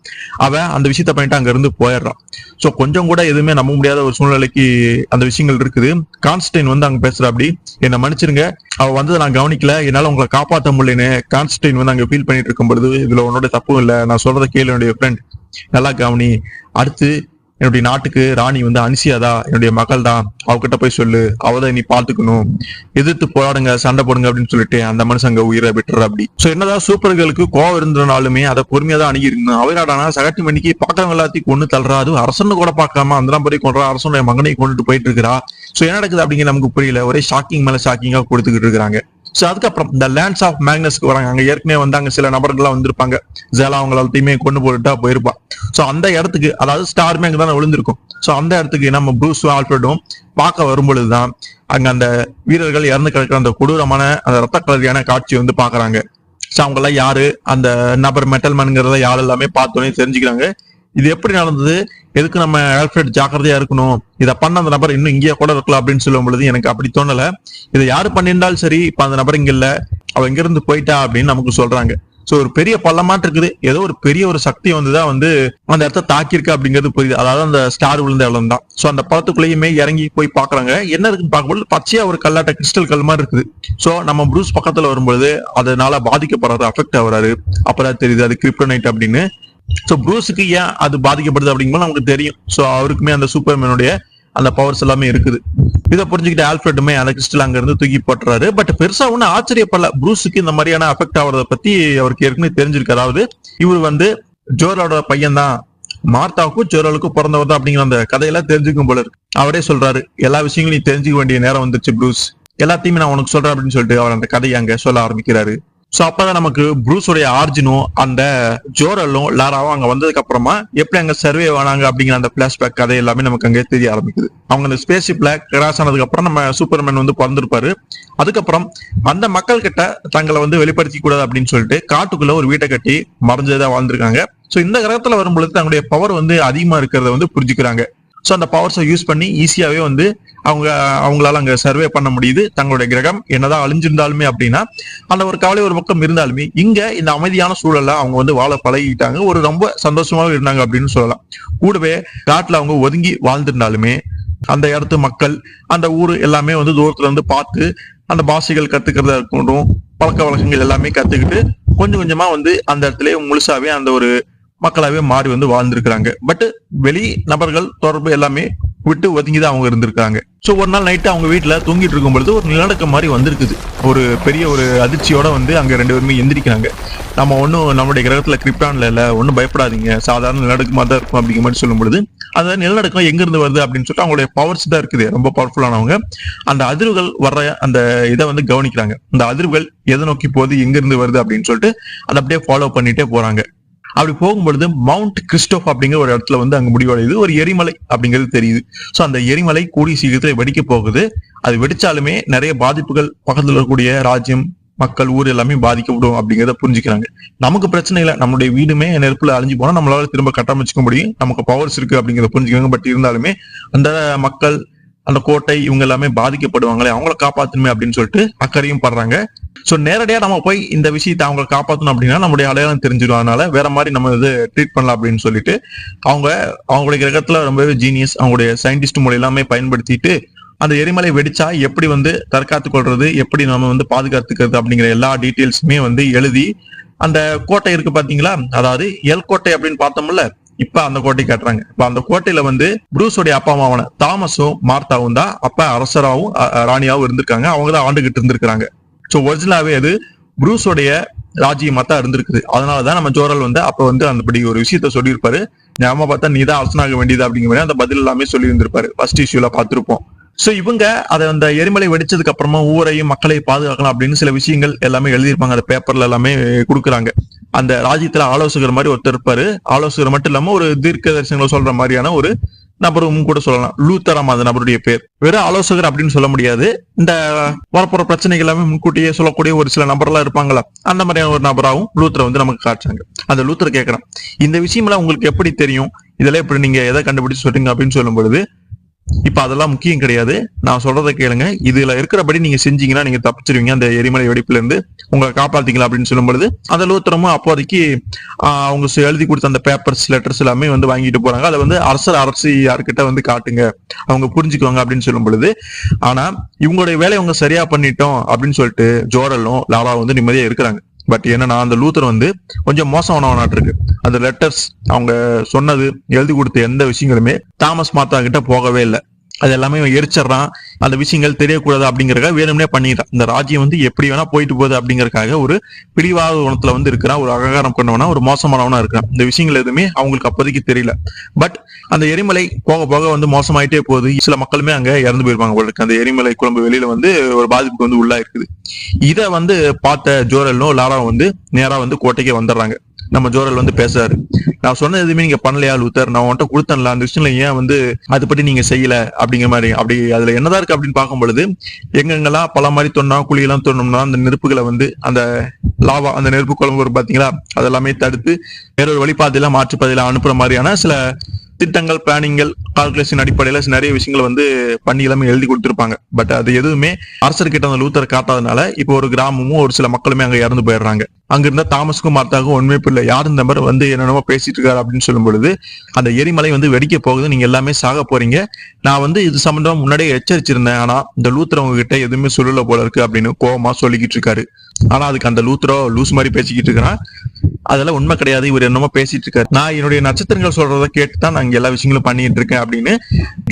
அவன் அந்த விஷயத்த பண்ணிட்டு அங்க இருந்து போயிடுறான். சோ கொஞ்சம் கூட எதுவுமே நம்ப முடியாத ஒரு சூழ்நிலைக்கு அந்த விஷயங்கள் இருக்குது. கான்ஸ்டைன் வந்து அங்க பேசுற அப்படி, என்னை மன்னிச்சிருங்க, அவ வந்து நான் கவனிக்கல, என்னால உங்களை காப்பாற்ற முடியலன்னு கான்ஸ்டைன் வந்து அங்க ஃபீல் பண்ணிட்டு இருக்கும் பொழுது, இதுல உன்னோட தப்பும் இல்லை, நான் சொல்றத கேளு என்னுடைய ஃப்ரெண்ட், நல்லா கவனி, அடுத்து என்னுடைய நாட்டுக்கு ராணி வந்து அன்சியாதா, என்னுடைய மகள் தான், அவகிட்ட போய் சொல்லு, அவதான் நீ பாத்துக்கணும், எதிர்த்து போராடுங்க, சண்டை போடுங்க அப்படின்னு சொல்லிட்டு அந்த மனுஷன் அங்க உயிரை விட்டுற அப்படி. சோ என்னதான் சூப்பர்களுக்கு கோவம் இருந்தனாலுமே அதை பொறுமையா தான் அணுகிருக்கணும். அவராடானா சகட்டி மணிக்கு பாக்கிறவங்க எல்லாத்தையும் கொண்டு தள்ளுறா, அது அரசன்னு கூட பார்க்காம அந்த நம்பரை கொண்டா, அரசனுடைய மகனை கொண்டுட்டு போயிட்டு இருக்கிறா. சோ என்ன நடக்குது அப்படிங்கிற நமக்கு புரியல. ஒரே ஷாக்கிங் மேல ஷாக்கிங்கா கொடுத்துக்கிட்டு இருக்காங்க. சோ அதுக்கப்புறம் இந்த லேண்ட்ஸ் ஆஃப் மேக்னஸ்க்கு வராங்க. அங்க ஏற்கனவே வந்து அங்க சில நபர்கள்லாம் வந்திருப்பாங்க. ஜேலா அவங்க எல்லாத்தையுமே கொண்டு போட்டுட்டா போயிருப்பா. சோ அந்த இடத்துக்கு, அதாவது ஸ்டார்மே அங்கதான் விழுந்திருக்கும். சோ அந்த இடத்துக்கு நம்ம ப்ரூஸும் ஆல்ஃபிரடும் பார்க்க வரும்பொழுதுதான் அங்க அந்த வீரர்கள் இறந்து கிடக்கிற அந்த கொடூரமான அந்த ரத்த கலரியான காட்சி வந்து பாக்குறாங்க. சோ அவங்க எல்லாம் யாரு, அந்த நபர் மெட்டல்மேன்ங்கிறத யாரு எல்லாமே பார்த்தோன்னே தெரிஞ்சுக்கிறாங்க. இது எப்படி நடந்தது, எதுக்கு நம்ம ஆல்ஃபிரட் ஜாக்கிரதையா இருக்கணும், இதை பண்ண அந்த நபர் இன்னும் இங்கேயே கூட இருக்கலாம் அப்படின்னு சொல்லும் பொழுது எனக்கு அப்படி தோணல. இதை யாரு பண்ணியிருந்தாலும் சரி, இப்ப அந்த நபர் இங்க இல்ல, அவ இங்க இருந்து போயிட்டா அப்படின்னு நமக்கு சொல்றாங்க. சோ ஒரு பெரிய பள்ளமாட்டு இருக்குது, ஏதோ ஒரு பெரிய ஒரு சக்தி வந்துதான் வந்து அந்த இடத்த தாக்கியிருக்கு அப்படிங்கிறது புரியுது. அதாவது அந்த ஸ்டார் விழுந்த இடம் தான். சோ அந்த பழத்துக்குள்ளேயுமே இறங்கி போய் பாக்குறாங்க. என்ன இருக்குன்னு பார்க்கும்போது பச்சையா ஒரு கல்லாட்ட கிறிஸ்டல் கல் மாதிரி இருக்குது. சோ நம்ம ப்ரூஸ் பக்கத்துல வரும்பொழுது அதனால பாதிக்கப்படுறாரு, அஃபெக்ட் ஆகுறாரு. அப்பதான் தெரியுது அது கிரிப்டோனைட் அப்படின்னு. சோ ப்ரூஸுக்கு ஏன் அது பாதிக்கப்படுது அப்படிங்கும்போது நமக்கு தெரியும். சோ அவருக்குமே அந்த சூப்பர்மேனுடைய அந்த பவர்ஸ் எல்லாமே இருக்குது. இதை புரிஞ்சுக்கிட்டு ஆல்ஃபிரட்டுமே அந்த கிறிஸ்டல் அங்க இருந்து தூக்கி போட்டுறாரு. பட் பெருசா ஒன்னும் ஆச்சரியப்படல. ப்ரூஸுக்கு இந்த மாதிரியான அஃபெக்ட் ஆகிறத பத்தி அவருக்கு ஏற்கனவே தெரிஞ்சிருக்கு. அதாவது இவர் வந்து ஜோரோட பையன் தான், மார்த்தாவுக்கும் ஜோரலுக்கும் பிறந்தவர் தான் அப்படிங்கிற அந்த கதையெல்லாம் தெரிஞ்சுக்கும் போல இருக்கு. அவரே சொல்றாரு, எல்லா விஷயங்களும் நீ தெரிஞ்சுக்க வேண்டிய நேரம் வந்துச்சு ப்ரூஸ், எல்லாத்தையுமே நான் உனக்கு சொல்றேன் அப்படின்னு சொல்லிட்டு அவர் அந்த கதையை அங்க சொல்ல ஆரம்பிக்கிறாரு. சோ அப்பதான் நமக்கு ப்ரூஸோடைய ஆர்ஜினும் அந்த ஜோரலும் லாராவும் அங்க வந்ததுக்கு அப்புறமா எப்படி அங்க சர்வே ஆனாங்க அப்படிங்கிற அந்த பிளாஷ்பேக் கதை எல்லாமே நமக்கு அங்கே தெரிய ஆரம்பிக்குது. அவங்க அந்த ஸ்பேஸ் ஷிப்ல கிராஸ் ஆனதுக்கு அப்புறம் நம்ம சூப்பர்மேன் வந்து பிறந்திருப்பாரு. அதுக்கப்புறம் அந்த மக்கள் கிட்ட தங்களை வந்து வெளிப்படுத்திக் கூடாது அப்படின்னு சொல்லிட்டு காட்டுக்குள்ள ஒரு வீட்டை கட்டி மறைஞ்சதா வாழ்ந்திருக்காங்க. சோ இந்த கிரகத்துல வரும்பொழுது தங்களுடைய பவர் வந்து அதிகமா இருக்கிறத வந்து புரிஞ்சுக்கிறாங்க. சோ அந்த பவர்ஸை யூஸ் பண்ணி ஈஸியாவே வந்து அவங்களால அங்க சர்வே பண்ண முடியுது. தங்களுடைய கிரகம் என்னதான் அழிஞ்சிருந்தாலுமே அப்படின்னா அந்த ஒரு கவலை ஒரு பக்கம் இருந்தாலுமே இங்க இந்த அமைதியான சூழல்ல அவங்க வந்து வாழ பழகிட்டாங்க. ஒரு ரொம்ப சந்தோஷமாக இருந்தாங்க அப்படின்னு சொல்லலாம். கூடவே காட்டுல அவங்க ஒதுங்கி வாழ்ந்திருந்தாலுமே அந்த இடத்து மக்கள் அந்த ஊர் எல்லாமே வந்து தூரத்துல இருந்து பார்த்து அந்த பாஷைகள் கத்துக்கிறதா இருக்கட்டும், பழக்க வழக்கங்கள் எல்லாமே கத்துக்கிட்டு கொஞ்சம் கொஞ்சமா வந்து அந்த இடத்துல முழுசாவே அந்த ஒரு மக்களாவே மாறி வந்து வாழ்ந்திருக்கிறாங்க. பட் வெளி நபர்கள் தொடர்பு எல்லாமே விட்டு ஒதுங்கிதான் அவங்க இருந்திருக்காங்க. சோ ஒரு நாள் நைட்டு அவங்க வீட்டுல தூங்கிட்டு இருக்கும் பொழுது ஒரு நிலநடுக்கம் மாதிரி வந்திருக்குது. ஒரு பெரிய ஒரு அதிர்ச்சியோட வந்து அங்க 2 பேருமே எந்திரிக்கிறாங்க. நம்ம ஒன்னும் நம்மளுடைய கிரகத்துல கிரிப்டான்ல இல்ல, ஒன்னும் பயப்படாதீங்க, சாதாரண நிலநடுக்கமா தான் இருக்கும் அப்படிங்கிற மாதிரி சொல்லும் பொழுது அந்த நிலநடுக்கம் எங்க இருந்து வருது அப்படின்னு சொல்லிட்டு அவங்களுடைய பவர்ஸ் தான் இருக்குது, ரொம்ப பவர்ஃபுல்லானவங்க. அந்த அதிர்வுகள் வர்ற அந்த இதை வந்து கவனிக்கிறாங்க. அந்த அதிர்வுகள் எதை நோக்கி போகுது, எங்க இருந்து வருது அப்படின்னு சொல்லிட்டு அதை அப்படியே ஃபாலோ பண்ணிட்டே போறாங்க. அப்படி போகும்பொழுது மவுண்ட் கிறிஸ்டோப் அப்படிங்கிற ஒரு இடத்துல வந்து அங்க முடிவடையுது. ஒரு எரிமலை அப்படிங்கிறது தெரியுது. சோ அந்த எரிமலை கூடிய சீக்கிரத்துல வெடிக்க போகுது. அது வெடிச்சாலுமே நிறைய பாதிப்புகள் பக்கத்துல இருக்கக்கூடிய ராஜ்யம், மக்கள், ஊர் எல்லாமே பாதிக்கப்படும் அப்படிங்கிறத புரிஞ்சுக்கிறாங்க. நமக்கு பிரச்சனை இல்லை, நம்மளுடைய வீடுமே நெருப்புல அழிஞ்சு போனா நம்மளால திரும்ப கட்டமைச்சுக்க முடியும், நமக்கு பவர்ஸ் இருக்கு அப்படிங்கிறத புரிஞ்சுக்கிறாங்க. பட் இருந்தாலுமே அந்த மக்கள், அந்த கோட்டை, இவங்க எல்லாமே பாதிக்கப்படுவாங்களே, அவங்கள காப்பாத்தணுமே அப்படின்னு சொல்லிட்டு அக்கறையும் படுறாங்க. சோ நேரடியா நம்ம போய் இந்த விஷயத்தை அவங்களை காப்பாற்றணும் அப்படின்னா நம்மளுடைய அடையாளம் தெரிஞ்சிடும். அதனால வேற மாதிரி நம்ம இது ட்ரீட் பண்ணலாம் அப்படின்னு சொல்லிட்டு அவங்களுடைய கிரகத்துல ரொம்பவே ஜீனியஸ், அவங்களுடைய சயின்டிஸ்ட் மொழி எல்லாமே பயன்படுத்திட்டு அந்த எரிமலை வெடிச்சா எப்படி வந்து தற்காத்து கொள்றது, எப்படி நம்ம வந்து பாதுகாத்துக்கிறது அப்படிங்கிற எல்லா டீட்டெயில்ஸுமே வந்து எழுதி அந்த கோட்டை இருக்கு பாத்தீங்களா, அதாவது எல் கோட்டை அப்படின்னு பார்த்தோம்ல, இப்ப அந்த கோட்டை காட்டுறாங்க. இப்ப அந்த கோட்டையில வந்து ப்ரூஸோடைய அப்பா அம்மாவான தாமஸும் மார்த்தாவும் தான் அப்ப அரசராவும் ராணியாவும் இருந்திருக்காங்க. அவங்கதான் ஆண்டுகிட்டு இருந்திருக்காங்க. சோ ஒரிஜினலாவே அது ப்ரூஸோடைய ராஜ்யமா தான் இருந்திருக்குது. அதனாலதான் நம்ம ஜோரல் வந்து அப்ப வந்து அந்தபடி ஒரு விஷயத்த சொல்லியிருப்பாரு. ஞாபகமா பார்த்தா நீதான் அரசனாக வேண்டியது அப்படிங்கிற மாதிரி அந்த பதில் எல்லாமே சொல்லி இருந்திருப்பாரு. ஃபர்ஸ்ட் இஷ்யூல பார்த்திருப்போம். சோ இவங்க அதை அந்த எரிமலை வெடிச்சதுக்கு அப்புறமா ஊரையும் மக்களையும் பாதுகாக்கலாம் அப்படின்னு சில விஷயங்கள் எல்லாமே எழுதியிருப்பாங்க. அந்த பேப்பர்ல எல்லாமே கொடுக்குறாங்க. அந்த ராஜ்யத்துல ஆலோசகர் மாதிரி ஒருத்தர் இருப்பாரு. ஆலோசகர் மட்டும் இல்லாம ஒரு தீர்க்க தரிசனங்களை சொல்ற மாதிரியான ஒரு நபரும் கூட சொல்லலாம். லூத்தராம் அந்த நபருடைய பேர். வெறும் ஆலோசகர் அப்படின்னு சொல்ல முடியாது. இந்த வரப்போற பிரச்சனைகள் எல்லாமே முன்கூட்டியே சொல்லக்கூடிய ஒரு சில நபர்லாம் இருப்பாங்களா, அந்த மாதிரியான ஒரு நபராகவும் லூத்தரை வந்து நமக்கு காட்டுறாங்க. அந்த லூத்தர் கேட்கறான், இந்த விஷயம்லாம் உங்களுக்கு எப்படி தெரியும், இதெல்லாம் எப்படி நீங்க எதை கண்டுபிடிச்சு சொல்றீங்க அப்படின்னு சொல்லும் பொழுது, இப்ப அதெல்லாம் முக்கியம் கிடையாது, நான் சொல்றதை கேளுங்க, இதுல இருக்கிறபடி நீங்க செஞ்சீங்கன்னா நீங்க தப்பிச்சிருவீங்க, அந்த எரிமலை வெடிப்புல இருந்து உங்களை காப்பாத்திக்கலாம் அப்படின்னு சொல்லும் பொழுது அந்த லூத்தரமும் அப்போதைக்கு அவங்க எழுதி கொடுத்த அந்த பேப்பர்ஸ், லெட்டர்ஸ் எல்லாமே வந்து வாங்கிட்டு போறாங்க. அதை வந்து அரசு யாருக்கிட்ட வந்து காட்டுங்க, அவங்க புரிஞ்சுக்குவாங்க அப்படின்னு சொல்லும் பொழுது, ஆனா இவங்களுடைய வேலையை அவங்க சரியா பண்ணிட்டோம் அப்படின்னு சொல்லிட்டு ஜோரலும் லாலாவும் வந்து நிம்மதியா இருக்கிறாங்க. பட் என்னன்னா அந்த லூத்தர் வந்து கொஞ்சம் மோசமானவனாட்டு இருக்கு. அந்த லெட்டர்ஸ், அவங்க சொன்னது, எழுதி கொடுத்த எந்த விஷயங்களுமே தாமஸ் மார்த்தா கிட்ட போகவே இல்லை. அது எல்லாமே எரிச்சிடறான். அந்த விஷயங்கள் தெரியக்கூடாது அப்படிங்கறக்காக வேணும்னே பண்ணிடுறான். இந்த ராஜ்யம் வந்து எப்படி வேணா போயிட்டு போகுது அப்படிங்கறக்காக ஒரு பிடிவாத குணத்துல வந்து இருக்கிறான், ஒரு அகங்காரம் பண்ணவனா, ஒரு மோசமானவனா இருக்கிறான். இந்த விஷயங்கள் எதுவுமே அவங்களுக்கு அப்போதைக்கு தெரியல. பட் அந்த எரிமலை போக போக வந்து மோசமாயிட்டே போகுது. சில மக்களுமே அங்க இறந்து போயிருப்பாங்க. அந்த எரிமலை குழம்பு வெளியில வந்து ஒரு பாதிப்புக்கு வந்து உள்ளா இருக்குது. இதை வந்து பார்த்த ஜோரலும் லாராவும் வந்து நேரா வந்து கோட்டைக்கே வந்துடுறாங்க. நம்ம ஜோரல் வந்து பேசுறாரு, நான் சொன்னது எதுவுமே நீங்க பண்ணலையா லூத்தர், நான் உன்கிட்ட கொடுத்தேன்ல, அந்த விஷயம்ல ஏன் வந்து அது பத்தி நீங்க செய்யல அப்படிங்கிற மாதிரி. அப்படி அதுல என்னதான் இருக்கு அப்படின்னு பார்க்கும் பொழுது, எங்கெங்கெல்லாம் பல மாதிரி தொன்னா குழியெல்லாம் தோணும்னா அந்த நெருப்புகளை வந்து அந்த லாவா, அந்த நெருப்பு குழம்பு வரும் பாத்தீங்களா, அதெல்லாமே தடுத்து வேறொரு வழிபாதையெல்லாம் மாற்றுப்பாதையில அனுப்புற மாதிரியான சில திட்டங்கள், பிளானிங்கள், கால்குலேஷன் அடிப்படையில நிறைய விஷயங்களை வந்து பண்ணி எல்லாமே எழுதி கொடுத்திருப்பாங்க. பட் அது எதுவுமே அரசர்கிட்ட அந்த லூத்தர் காட்டாதனால இப்போ ஒரு கிராமமும் ஒரு சில மக்களுமே அங்க இறந்து போயிடுறாங்க. அங்க இருந்த தாமஸுக்கும் மார்த்தாக்கும் ஒண்ணுமே இல்லை. யார் இந்த மாதிரி வந்து என்னென்னமோ பேசிட்டு இருக்காரு அப்படின்னு சொல்லும் பொழுது, அந்த எரிமலை வந்து வெடிக்க போகுது, நீங்க எல்லாமே சாக போறீங்க, நான் வந்து இது சம்பந்தமா முன்னாடியே எச்சரிச்சிருந்தேன், ஆனா இந்த லூத்தர் உங்ககிட்ட எதுவுமே சொல்லல போல இருக்கு அப்படின்னு கோவமா சொல்லிக்கிட்டு இருக்காரு. ஆனா அதுக்கு அந்த லூத்தரோ லூஸ் மாதிரி பேசிக்கிட்டு இருக்கிறான். அதெல்லாம் உண்மை கிடையாது, இவர் என்னமோ பேசிட்டு இருக்காரு, நான் என்னுடைய நட்சத்திரங்கள் சொல்றதை கேட்டுதான் நான் எல்லா விஷயங்களும் பண்ணிட்டு இருக்கேன் அப்படின்னு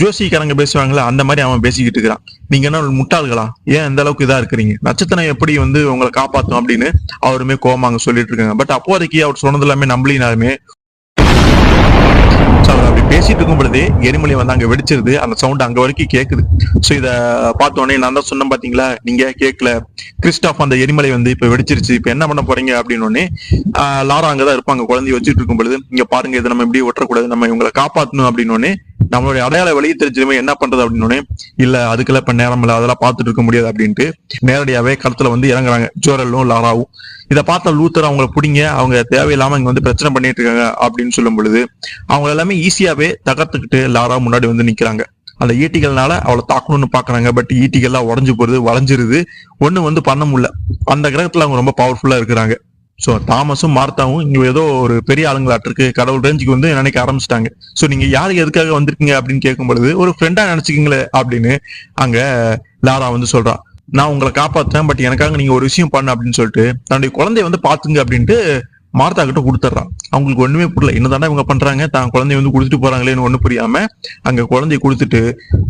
ஜோசிக்காரங்க பேசுவாங்களா, அந்த மாதிரி அவன் பேசிக்கிட்டு இருக்கிறான். நீங்க என்ன முட்டாள்களா, ஏன் இந்த அளவுக்கு இதா இருக்கிறீங்க, நட்சத்திரம் எப்படி வந்து உங்களை காப்பாற்றும் அப்படின்னு அவருமே கோமாங்க சொல்லிட்டு இருக்காங்க. பட் அப்போதைக்கு அவர் சொன்னது எல்லாமே நம்பலினாலுமே ஸோ அவர் அப்படி பேசிட்டு இருக்கும் பொழுதே எரிமலை வந்து அங்க வெடிச்சிருது. அந்த சவுண்ட் அங்க வரைக்கும் கேக்குது. ஸோ இதை பார்த்தோன்னே நான் தான் சொன்னேன் பாத்தீங்களா, நீங்க கேட்கல, கிறிஸ்டாப் அந்த எரிமலை வந்து இப்ப வெடிச்சிருச்சு, இப்ப என்ன பண்ண போறீங்க அப்படின்னு லாரா அங்கதான் இருப்பாங்க குழந்தைய வச்சுட்டு இருக்கும் பொழுது, இங்க பாருங்க இதை நம்ம இப்படி ஒட்டக்கூடாது, நம்ம இவங்களை காப்பாற்றணும் அப்படின்னு நம்மளுடைய அடையாள வெளியே தெரிஞ்சுமே என்ன பண்றது அப்படின்னு இல்ல அதுக்கெல்லாம் இப்ப நேரம் இல்ல, அதெல்லாம் பார்த்துட்டு இருக்க முடியாது அப்படின்ட்டு நேரடியாவே களத்துல வந்து இறங்குறாங்க ஜோரலும் லாராவும். இதை பார்த்த லூத்தர் அவங்களை பிடிங்க, அவங்க தேவையில்லாம இங்க வந்து பிரச்சனை பண்ணிட்டு இருக்காங்க அப்படின்னு சொல்லும் பொழுது அவங்க எல்லாமே ஈஸியாவே தகர்த்துக்கிட்டு லாரா முன்னாடி வந்து நிக்கிறாங்க. அந்த ஈட்டிகள்னால அவளை தாக்கணும்னு பாக்குறாங்க. பட் ஈட்டிகள்லாம் உடஞ்சு போறது, வளைஞ்சிருது, ஒண்ணு வந்து பண்ண முடியல. அந்த கிரகத்துல அவங்க ரொம்ப பவர்ஃபுல்லா இருக்கிறாங்க. சோ தாமஸும் மார்த்தாவும் இங்க ஏதோ ஒரு பெரிய ஆளுங்களாட்டு இருக்கு, கடவுள் ரேஞ்சுக்கு வந்து நினைக்க ஆரம்பிச்சிட்டாங்க. சோ நீங்க யாருக்கு எதுக்காக வந்திருக்கீங்க அப்படின்னு கேட்கும் பொழுது ஒரு ஃப்ரெண்டா நினைச்சுக்கீங்களே அப்படின்னு அங்க லாரா வந்து சொல்றா. நான் உங்களை காப்பாத்தேன், பட் எனக்காக நீங்க ஒரு விஷயம் பண்ண அப்படின்னு சொல்லிட்டு தன்னுடைய குழந்தைய வந்து பாத்துங்க அப்படின்ட்டு மார்த்தா கிட்ட கொடுத்துட்றான். அவங்களுக்கு ஒண்ணுமே புரியல, என்னதானே இவங்க பண்றாங்க, தான் குழந்தைய வந்து கொடுத்துட்டு போறாங்களேன்னு ஒண்ணு புரியாம அங்க குழந்தைய கொடுத்துட்டு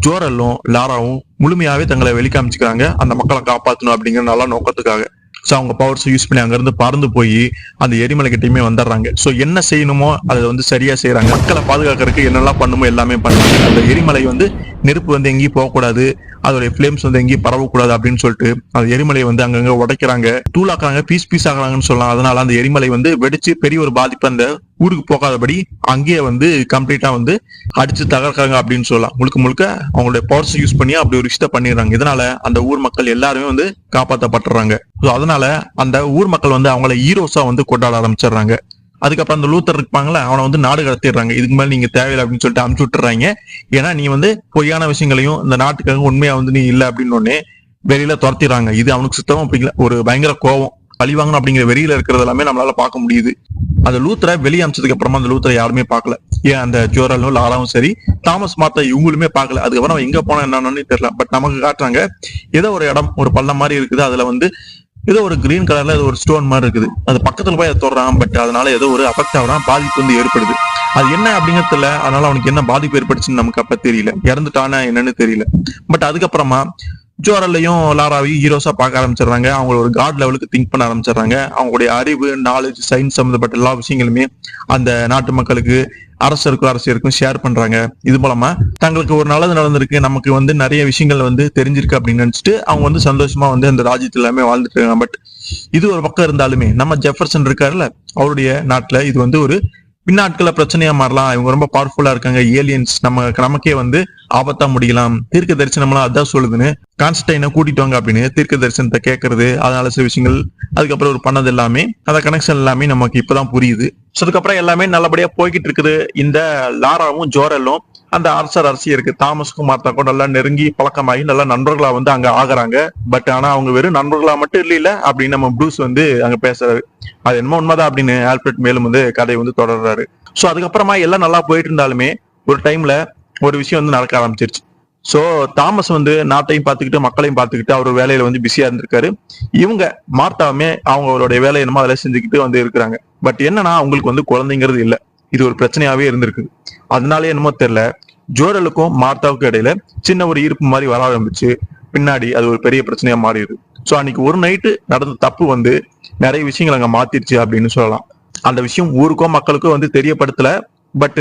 ஜோரலும் லாராவும் முழுமையாவே தங்களை வெளிக்காமிச்சுக்கிறாங்க அந்த மக்களை காப்பாற்றணும் அப்படிங்கிற நல்ல நோக்கத்துக்காக. ஸோ அவங்க பவர்ஸ் யூஸ் பண்ணி அங்கிருந்து பறந்து போய் அந்த எரிமலை கிட்டையுமே வந்துடுறாங்க. ஸோ என்ன செய்யணுமோ அதை வந்து சரியா செய்யறாங்க. மக்களை பாதுகாக்கிறதுக்கு என்னெல்லாம் பண்ணுமோ எல்லாமே பண்றாங்க. அந்த எரிமலை வந்து நெருப்பு வந்து எங்கேயும் போகக்கூடாது, அதோடைய ஃபிளேம்ஸ் வந்து எங்கேயும் பரவக்கூடாது அப்படின்னு சொல்லிட்டு அந்த எரிமலையை வந்து அங்கங்க உடைக்கிறாங்க, தூளாக்குறாங்க, பீஸ் ஆகுறாங்கன்னு சொல்லலாம். அதனால அந்த எரிமலை வந்து வெடிச்சு பெரிய ஒரு பாதிப்பு அந்த ஊருக்கு போகாதபடி அங்கேயே வந்து கம்ப்ளீட்டா வந்து அடிச்சு தகர்க்காங்க அப்படின்னு சொல்லலாம். முழுக்க அவங்களுடைய பவர்ஸ் யூஸ் பண்ணி அப்படி ஒரு விஷயத்த பண்ணிடுறாங்க. இதனால அந்த ஊர் மக்கள் எல்லாருமே வந்து காப்பாற்றப்பட்டுறாங்க. ஸோ அதனால அந்த ஊர் மக்கள் வந்து அவங்கள ஹீரோஸா வந்து கொண்டாட ஆரம்பிச்சிடுறாங்க. அதுக்கப்புறம் அந்த லூத்தர் இருப்பாங்களா, அவனை வந்து நாடு கடத்திடுறாங்க. இதுக்கு மேல நீங்க தேவையில்லை அப்படின்னு சொல்லிட்டு அனுப்பிச்சு விட்டுறாங்க. ஏன்னா நீ வந்து பொய்யான விஷயங்களையும் இந்த நாட்டுக்காக உண்மையா வந்து நீ இல்லை அப்படின்னு வெளியில துரத்திடுறாங்க. இது அவனுக்கு சுத்தமா பிடிக்கல. ஒரு பயங்கர கோவம், பழிவாங்கணும் அப்படிங்கிற வெறியில இருக்கிறது எல்லாமே நம்மளால பார்க்க முடியுது. அந்த லூத்தரை வெளியே அமிச்சதுக்கு அப்புறமா அந்த லூத்தரை யாருமே பார்க்கல. ஏன் அந்த ஜோரலும் லாராவும் சரி, தாமஸ் மார்த்தா இவங்களுமே பார்க்கல. அதுக்கப்புறம் எங்க போனா என்னன்னு தெரியல. பட் நமக்கு காட்டுறாங்க ஏதோ ஒரு இடம், ஒரு பள்ளம் மாதிரி இருக்குது, அதுல வந்து ஏதோ ஒரு கிரீன் கலர்ல ஏதோ ஒரு ஸ்டோன் மாதிரி இருக்குது. அது பக்கத்துல போய் அதை தொடுறான். பட் அதனால ஏதோ ஒரு அஃபெக்ட் ஆகுறான், பாதிப்பு வந்து ஏற்படுது. அது என்ன அப்படிங்கிறதுல அதனால அவனுக்கு என்ன பாதிப்பு ஏற்படுச்சுன்னு நமக்கு அப்ப தெரியல, இறந்துட்டானா என்னன்னு தெரியல. பட் அதுக்கப்புறமா ஜோரல்லையும் லாராவையும் ஹீரோஸா பார்க்க ஆரம்பிச்சிடுறாங்க. அவங்க ஒரு காட் லெவலுக்கு திங்க் பண்ண ஆரம்பிச்சிடுறாங்க. அவங்களுடைய அறிவு, நாலேஜ், சயின்ஸ் சம்பந்தப்பட்ட எல்லா விஷயங்களுமே அந்த நாட்டு மக்களுக்கு, அரசியருக்கும் ஷேர் பண்றாங்க. இது மூலமா தங்களுக்கு ஒரு நல்லது நடந்திருக்கு, நமக்கு வந்து நிறைய விஷயங்கள் வந்து தெரிஞ்சிருக்கு அப்படின்னு நினைச்சிட்டு அவங்க வந்து சந்தோஷமா வந்து அந்த ராஜ்யத்துல எல்லாமே வாழ்ந்துட்டு இருக்காங்க. பட் இது ஒரு பக்கம் இருந்தாலுமே நம்ம ஜெஃபர்சன் இருக்காருல்ல, அவருடைய நாட்டுல இது வந்து ஒரு பின்னாட்கள பிரச்சனையா மாறலாம். இவங்க ரொம்ப பவர்ஃபுல்லா இருக்காங்க, ஏலியன்ஸ் நமக்கே வந்து ஆபத்தா முடியலாம், தீர்க்க தரிசனம்லாம் அதான் சொல்லுதுன்னு கான்ஸ்டைனை கூட்டிட்டு வாங்க அப்படின்னு தீர்க்க தரிசனத்தை கேட்கறது. அதனால சில விஷயங்கள் அதுக்கப்புறம் ஒரு பண்ணது எல்லாமே அந்த கனெக்ஷன் எல்லாமே நமக்கு இப்பதான் புரியுது. அதுக்கப்புறம் எல்லாமே நல்லபடியா போய்கிட்டு இருக்குது. இந்த லாராவும் ஜோரலும் அந்த அரசியருக்கு தாமஸுக்கும் மார்த்தாக்கும் நல்லா நெருங்கி பழக்கமாகி நல்லா நண்பர்களா வந்து அங்க ஆகுறாங்க. பட் ஆனா அவங்க வெறும் நண்பர்களா மட்டும் இல்ல அப்படின்னு நம்ம ப்ரூஸ் வந்து அங்க பேசுறாரு. அது என்னமோ உண்மைதான் அப்படின்னு ஆல்ஃபிரட் மேலும் வந்து கதையை வந்து தொடர்றாரு. சோ அதுக்கப்புறமா எல்லாம் நல்லா போயிட்டு இருந்தாலுமே ஒரு டைம்ல ஒரு விஷயம் வந்து நடக்க ஆரம்பிச்சிருச்சு. சோ தாமஸ் வந்து நாட்டையும் பார்த்துக்கிட்டு மக்களையும் பார்த்துக்கிட்டு அவர் வேலையில வந்து பிஸியா இருந்திருக்காரு. இவங்க மார்த்தாவுமே அவங்களுடைய வேலையை என்னமோ அதில் செஞ்சுக்கிட்டு வந்து இருக்கிறாங்க. பட் என்னன்னா அவங்களுக்கு வந்து குழந்தைங்கிறது இல்லை. இது ஒரு பிரச்சனையாவே இருந்திருக்கு. அதனாலே என்னமோ தெரியல, ஜோரலுக்கும் மார்த்தாவுக்கும் இடையில சின்ன ஒரு ஈர்ப்பு மாதிரி வர ஆரம்பிச்சு பின்னாடி அது ஒரு பெரிய பிரச்சனையா மாறிடுது. சோ அன்னைக்கு ஒரு நைட்டு நடந்த தப்பு வந்து நிறைய விஷயங்கள் அங்க மாத்திருச்சு அப்படின்னு சொல்லலாம். அந்த விஷயம் ஊருக்கோ மக்களுக்கோ வந்து தெரியப்படுத்தல. பட்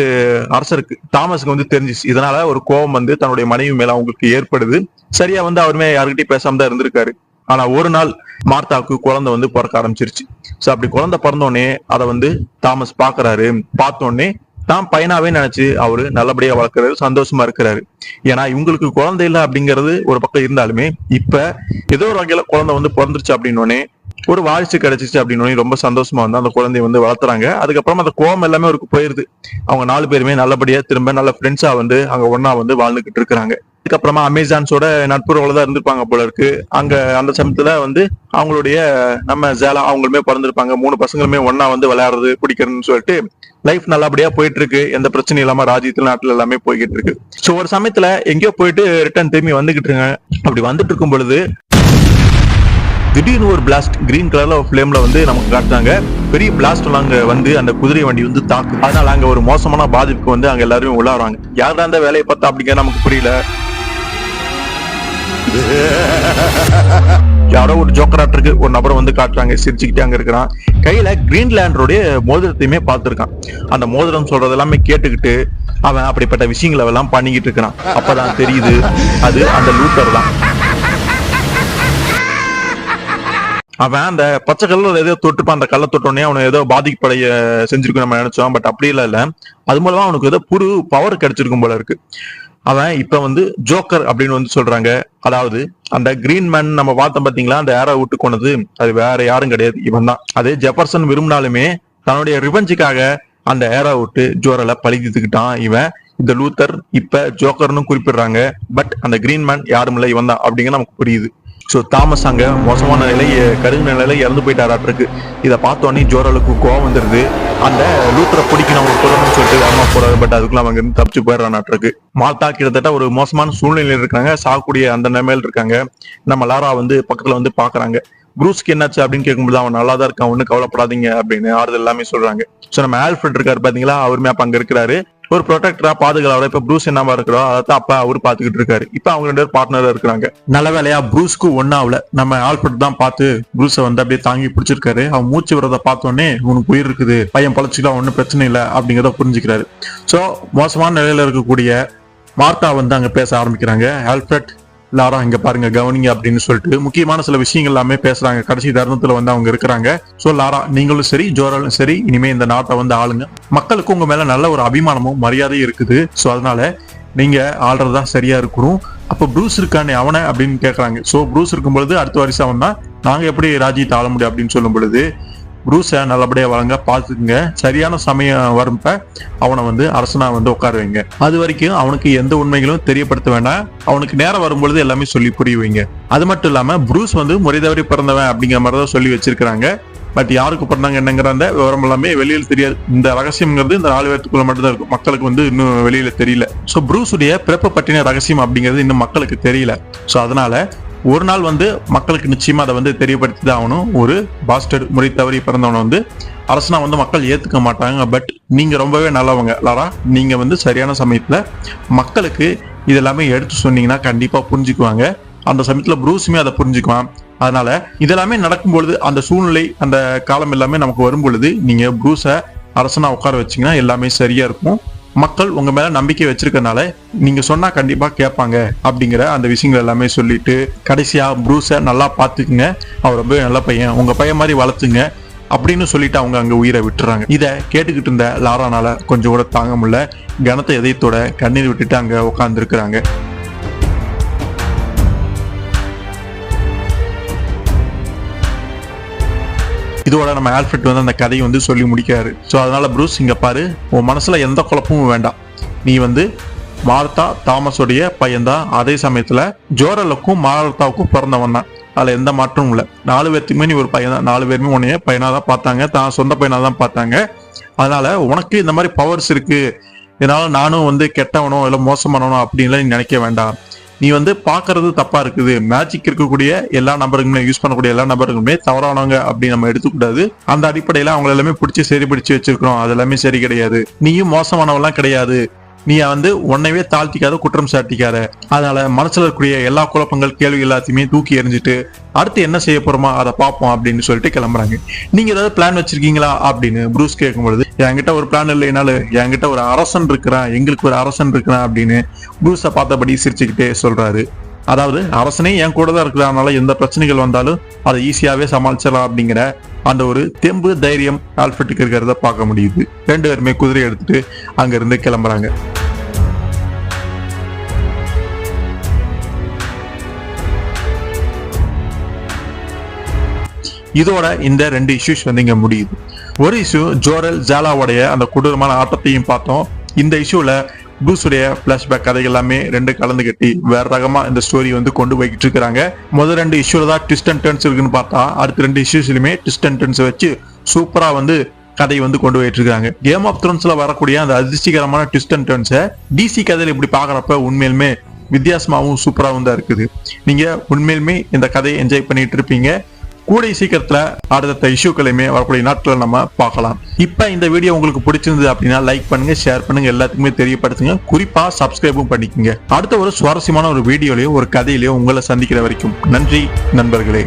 அரசருக்கு தாமஸுக்கு வந்து தெரிஞ்சிச்சு. இதனால ஒரு கோபம் வந்து தன்னுடைய மனைவி மேல அவங்களுக்கு ஏற்படுது. சரியா வந்து அவருமே யாருக்கிட்டையும் பேசாம தான் இருந்திருக்காரு. ஆனா ஒரு நாள் மார்த்தாவுக்கு குழந்தை வந்து பிறக்க ஆரம்பிச்சிருச்சு. சோ அப்படி குழந்தை பிறந்தோடனே அதை வந்து தாமஸ் பாக்குறாரு. பார்த்தோடனே தான் பையனாவே நினைச்சு அவரு நல்லபடியா வளர்க்கறாரு, சந்தோஷமா இருக்கிறாரு. ஏன்னா இவங்களுக்கு குழந்தை இல்லை அப்படிங்கிறது ஒரு பக்கம் இருந்தாலுமே இப்ப ஏதோ ஒரு வகையில குழந்தை வந்து பிறந்துருச்சு அப்படின்னோடனே ஒரு வாரிசு கிடைச்சிச்சு அப்படின்னு ரொம்ப சந்தோஷமா வந்து அந்த குழந்தைய வந்து வளர்த்துறாங்க. அதுக்கப்புறம் அந்த கோவம் எல்லாமே அவருக்கு போயிருது. அவங்க 4 பேருமே நல்லபடியா திரும்ப நல்ல ஃப்ரெண்ட்ஸா வந்து அங்க ஒன்னா வந்து வாழ்ந்துகிட்டு இருக்கிறாங்க. அதுக்கப்புறமா அமேசான்ஸோட நட்புறவுல தான் இருந்திருப்பாங்க போல இருக்கு. அங்க அந்த சமயத்துல வந்து அவங்களுடைய நம்ம ஜேலா அவங்களுமே பிறந்திருப்பாங்க. 3 பசங்களுமே ஒன்னா வந்து விளையாடுறது பிடிக்கிறதுன்னு சொல்லிட்டு லைஃப் நல்லபடியா போயிட்டு இருக்கு. எந்த பிரச்சனையும் இல்லாம ராஜ்யத்துல நாட்டுல எல்லாமே போய்கிட்டு இருக்கு. சோ ஒரு சமயத்துல எங்கேயோ போயிட்டு ரிட்டர்ன் திரும்பி வந்துகிட்டு இருங்க. அப்படி வந்துட்டு இருக்கும் பொழுது திடீர்னு ஒரு பிளாஸ்ட், கிரீன் கலர்ல ஒரு ஃபிளேம்ல வந்து நமக்கு காட்டுறாங்க. பெரிய பிளாஸ்ட் அங்க வந்து அந்த குதிரை வண்டி வந்து தாக்கு. அதனால அங்க ஒரு மோசமான பாதிப்புக்கு வந்து அங்க எல்லாருமே உள்ளாடுறாங்க. யாரா அந்த வேலையை பார்த்தா அப்படிங்கிற நமக்கு புரியல. யாரோ ஒரு ஜோக்கராட்டிருக்கு ஒரு நபரை வந்து காட்டுறாங்க, சிரிச்சுக்கிட்டே அங்க இருக்கிறான். கையில கிரீன்லாண்டருடைய மோதிரத்தையுமே பார்த்திருக்கான். அந்த மோதிரம் சொல்றது எல்லாமே கேட்டுக்கிட்டு அவன் அப்படிப்பட்ட விஷயங்களை எல்லாம் பண்ணிக்கிட்டு இருக்கிறான். அப்பதான் தெரியுது அது அந்த லூத்தர் தான். அவன் அந்த பச்சை கல்ல ஏதோ தொட்டுப்பான், அந்த கல்லை தொட்டோடனே அவனை ஏதோ பாதிக்கப்படைய செஞ்சிருக்கும் நம்ம நினைச்சோம். பட் அப்படி இல்ல, அது மூலமா அவனுக்கு ஏதோ புது பவர் கிடைச்சிருக்கும் போல இருக்கு. அவன் இப்ப வந்து ஜோக்கர் அப்படின்னு வந்து சொல்றாங்க. அதாவது அந்த கிரீன் மேன் நம்ம பார்த்தோம் பாத்தீங்களா, அந்த ஏரோ விட்டு கொண்டது அது வேற யாரும் கிடையாது, இவன் தான். அது ஜெஃபர்சன் விரும்பினாலுமே தன்னுடைய ரிவெஞ்சுக்காக அந்த ஏரோ விட்டு ஜோரலை பழித்துக்கிட்டான் இவன். இந்த லூத்தர் இப்ப ஜோக்கர்னு குறிப்பிடுறாங்க. பட் அந்த கிரீன் மேன் யாரும் இல்லை, இவன் தான் அப்படிங்கிற நமக்கு புரியுது. ஸோ தாமஸ் அங்க மோசமான கருகின நிலையில இறந்து போயிட்டாராட்டிருக்கு. இதை பார்த்தோன்னே ஜோரலுக்கு கோவம் வந்துருது. அந்த லூத்தரை பிடிக்கணும் அவங்க சொல்லணும்னு சொல்லிட்டு அம்மா போறாரு. பட் அதுக்குள்ள அவங்க இருந்து தப்பிச்சு போயிடறானாட்டிருக்கு. மால்தா கிட்டத்தட்ட ஒரு மோசமான சூழ்நிலையில இருக்காங்க, சாகக்கூடிய அந்த நிலைமையில இருக்காங்க. நம்ம லாரா வந்து பக்கத்துல வந்து பாக்குறாங்க. ப்ரூஸ்க்கு என்னாச்சு அப்படின்னு கேட்கும்போது அவன் நல்லா தான் இருக்கான், ஒன்னும் கவலைப்படாதீங்க அப்படின்னு ஆறுதல் எல்லாமே சொல்றாங்க. ஸோ நம்ம ஆல்ஃபிரட் இருக்காரு பாத்தீங்களா, அவருமே அப்ப அங்க இருக்கிறாரு. ஒரு ப்ரொடெக்டரா பாதுகாவலர். இப்ப ப்ரூஸ் என்னவா இருக்கிறோ அதான் அப்ப அவரு பாத்துக்கிட்டு இருக்காரு. இப்ப அவங்க 2 பேரும் பார்ட்னரா இருக்கிறாங்க. நல்ல வேலையா ப்ரூஸ்க்கு ஒன்னாவல. நம்ம ஆல்ஃபிரட் தான் பார்த்து ப்ரூஸை வந்து அப்படியே தாங்கி பிடிச்சிருக்காரு. அவன் மூச்சு விடுறத பார்த்தோன்னே உனக்கு உயிர் இருக்குது, பையன் பழச்சிக்கலாம், ஒன்னும் பிரச்சனை இல்லை அப்படிங்கிறத புரிஞ்சுக்கிறாரு. சோ மோசமான நிலையில இருக்கக்கூடிய மார்த்தா வந்து அங்க பேச ஆரம்பிக்கிறாங்க. ஆல்ஃபிரட், லாரா இங்க பாருங்க கவனிங்க அப்படின்னு சொல்லிட்டு முக்கியமான சில விஷயங்கள் எல்லாமே பேசுறாங்க. கடைசி தருணத்துல வந்து அவங்க இருக்கிறாங்க. சோ லாரா, நீங்களும் சரி ஜோரலும் சரி இனிமே இந்த நாட்டை வந்து ஆளுங்க. மக்களுக்கு உங்க மேல நல்ல ஒரு அபிமானமும் மரியாதையும் இருக்குது. சோ அதனால நீங்க ஆள்றதா சரியா இருக்கணும். அப்ப ப்ரூஸ் இருக்கானே அவனை அப்படின்னு கேட்கறாங்க. சோ ப்ரூஸ் இருக்கும் பொழுது அடுத்த வருஷம் அவன் தான் நாங்க எப்படி ராஜ்யத்தை ஆள முடியும் அப்படின்னு சொல்லும் பொழுது, ப்ரூஸை நல்லபடியா வழங்க பாத்துக்குங்க, சரியான சமயம் வரும்ப அவனை வந்து அரசனா வந்து உட்கார வைங்க. அது வரைக்கும் அவனுக்கு எந்த உண்மைகளும் தெரியப்படுத்த வேண்டாம். அவனுக்கு நேரம் வரும்பொழுது எல்லாமே சொல்லி புரிய வைங்க. அது மட்டும் இல்லாம ப்ரூஸ் வந்து முறை தவறி பிறந்தவன் அப்படிங்கிற மாதிரிதான் சொல்லி வச்சிருக்காங்க. பட் யாருக்கு பிறந்தாங்க என்னங்கிற அந்த விவரம் எல்லாமே வெளியில தெரியாது. இந்த ரகசியம்ங்கிறது இந்த 4 பேருக்குள்ள மட்டும்தான் இருக்கும். மக்களுக்கு வந்து இன்னும் வெளியில தெரியல. சோ ப்ரூஸுடைய பிறப்பு பற்றின ரகசியம் அப்படிங்கிறது இன்னும் மக்களுக்கு தெரியல. சோ அதனால ஒரு நாள் வந்து மக்களுக்கு நிச்சயமா அதை வந்து தெரியப்படுத்தி தான் ஆகணும். ஒரு பாஸ்டர், முறை தவறி பிறந்தவனை வந்து அரசனா வந்து மக்கள் ஏத்துக்க மாட்டாங்க. பட் நீங்க ரொம்பவே நல்லவங்க லாரா, நீங்க வந்து சரியான சமயத்துல மக்களுக்கு இதெல்லாமே எடுத்து சொன்னீங்கன்னா கண்டிப்பா புரிஞ்சுக்குவாங்க. அந்த சமயத்துல ப்ரூஸுமே அதை புரிஞ்சுக்குவான். அதனால இதெல்லாமே நடக்கும் பொழுது, அந்த சூழ்நிலை அந்த காலம் எல்லாமே நமக்கு வரும் பொழுது நீங்க ப்ரூஸை அரசனா உட்கார வச்சீங்கன்னா எல்லாமே சரியா இருக்கும். மக்கள் உங்க மேல நம்பிக்கை வச்சிருக்கனால நீங்க சொன்னா கண்டிப்பா கேட்பாங்க அப்படிங்கிற அந்த விஷயங்கள் எல்லாமே சொல்லிட்டு கடைசியா ப்ரூஸை நல்லா பாத்துக்குங்க, அவர் ரொம்ப நல்ல பையன், உங்க பையன் மாதிரி வளர்த்துங்க அப்படின்னு சொல்லிட்டு அவங்க அங்க உயிரை விட்டுறாங்க. இதை கேட்டுக்கிட்டு இருந்த லாரானால கொஞ்சம் கூட தாங்க முடியல. கனத்த இதயத்தோட கண்ணீர் விட்டுட்டு அங்க உட்கார்ந்து இருக்கிறாங்க. இதோட நம்ம ஆல்ஃபிரட் வந்து அந்த கதையை வந்து சொல்லி முடிக்கிறாரு. ஸோ அதனால ப்ரூஸ், இங்க பாரு, உன் மனசுல எந்த குழப்பமும் வேண்டாம். நீ வந்து மார்த்தா தாமஸோடைய பையன்தான். அதே சமயத்துல ஜோரலுக்கும் மார்த்தாவுக்கும் பிறந்தவன் தான். அதுல எந்த மாற்றமும் இல்லை. 4 பேருக்குமே நீ ஒரு பையன் தான். 4 பேருமே உன்னைய பையனா தான் பார்த்தாங்க, தான் சொந்த பையனா தான் பார்த்தாங்க. அதனால உனக்கு இந்த மாதிரி பவர்ஸ் இருக்கு, இதனால நானும் வந்து கெட்டவனோ இல்லை மோசமானவனோ அப்படின்லாம் நீ நினைக்க வேண்டாம். நீ வந்து பாக்குறது தப்பா இருக்குது. மேஜிக் இருக்கக்கூடிய எல்லா நபர்களுமே, யூஸ் பண்ணக்கூடிய எல்லா நபர்களுமே தவறானவங்க அப்படின்னு நம்ம எடுத்துக்கூடாது. அந்த அடிப்படையில அவங்க எல்லாமே பிடிச்சி சரி பிடிச்சு வச்சிருக்கிறோம், அது எல்லாமே சரி கிடையாது. நீயும் மோசமானவெல்லாம் கிடையாது. நீ வந்து உன்னைவே தாழ்த்திக்காத, குற்றம் சாட்டிக்காத. அதனால மனசுல இருக்கக்கூடிய எல்லா குழப்பங்கள், கேள்வி எல்லாத்தையுமே தூக்கி எறிஞ்சிட்டு அடுத்து என்ன செய்ய போறோமா அதை பார்ப்போம் அப்படின்னு சொல்லிட்டு கிளம்புறாங்க. நீங்க ஏதாவது பிளான் வச்சிருக்கீங்களா அப்படின்னு ப்ரூஸ் கேட்கும்பொழுது, என்கிட்ட ஒரு பிளான் இல்லைனாலும் என்கிட்ட ஒரு அரசன் இருக்கிறான், எங்களுக்கு ஒரு அரசன் இருக்கிறான் அப்படின்னு ப்ரூஸை பார்த்தபடி சிரிச்சுக்கிட்டே சொல்றாரு. அதாவது அரசனே என் கூட தான் இருக்கிறதுனால எந்த பிரச்சனைகள் வந்தாலும் அதை ஈஸியாவே சமாளிச்சிடலாம் அப்படிங்கிற அந்த ஒரு தெம்பு தைரியம் ஆல்ஃபிரட்டுக்கு இருக்கிறத பார்க்க முடியுது. 2 பேருமே குதிரை எடுத்துட்டு அங்க இருந்து கிளம்புறாங்க. இதோட இந்த 2 இஷ்யூஸ் வந்து இங்க முடியுது. ஒரு இஷ்யூ ஜோரல் ஜாலாவுடைய அந்த கொடூரமான ஆட்டத்தையும் பார்த்தோம். இந்த இஷ்யூல ப்ரூஸுடைய பிளாஷ்பேக் கதைகள் எல்லாமே 2 கலந்து கட்டி வேற ரகமா இந்த ஸ்டோரி வந்து கொண்டு போய்கிட்டு இருக்காங்க. முதல் 2 இஷ்யூல தான் ட்விஸ்ட் அண்ட் டர்ன்ஸ் இருக்குன்னு பார்த்தா அடுத்த 2 இஷ்யூஸ்லயுமே ட்விஸ்ட் அண்ட் டர்ன்ஸ் வச்சு சூப்பரா வந்து கதை வந்து கொண்டு போயிட்டு இருக்காங்க. கேம் ஆஃப் த்ரோன்ஸ்ல வரக்கூடிய அந்த அதிர்ச்சிகரமான ட்விஸ்ட் அண்ட் டர்ன்ஸை டிசி கதையில இப்படி பாக்குறப்ப உண்மையிலுமே வித்தியாசமாவும் சூப்பராகவும் தான் இருக்குது. நீங்க உண்மையிலுமே இந்த கதையை என்ஜாய் பண்ணிட்டு இருப்பீங்க. கூடிய சீக்கிரத்துல அடுத்த இஷ்யூக்களையுமே வரக்கூடிய நாட்களை நம்ம பார்க்கலாம். இப்ப இந்த வீடியோ உங்களுக்கு பிடிச்சிருந்தது அப்படின்னா லைக் பண்ணுங்க, ஷேர் பண்ணுங்க, எல்லாத்துக்குமே தெரியப்படுத்துங்க. குறிப்பா சப்ஸ்கிரைபும் பண்ணிக்கோங்க. அடுத்த ஒரு சுவாரஸ்யமான ஒரு வீடியோலயோ ஒரு கதையிலயோ உங்களை சந்திக்கிற வரைக்கும் நன்றி நண்பர்களே.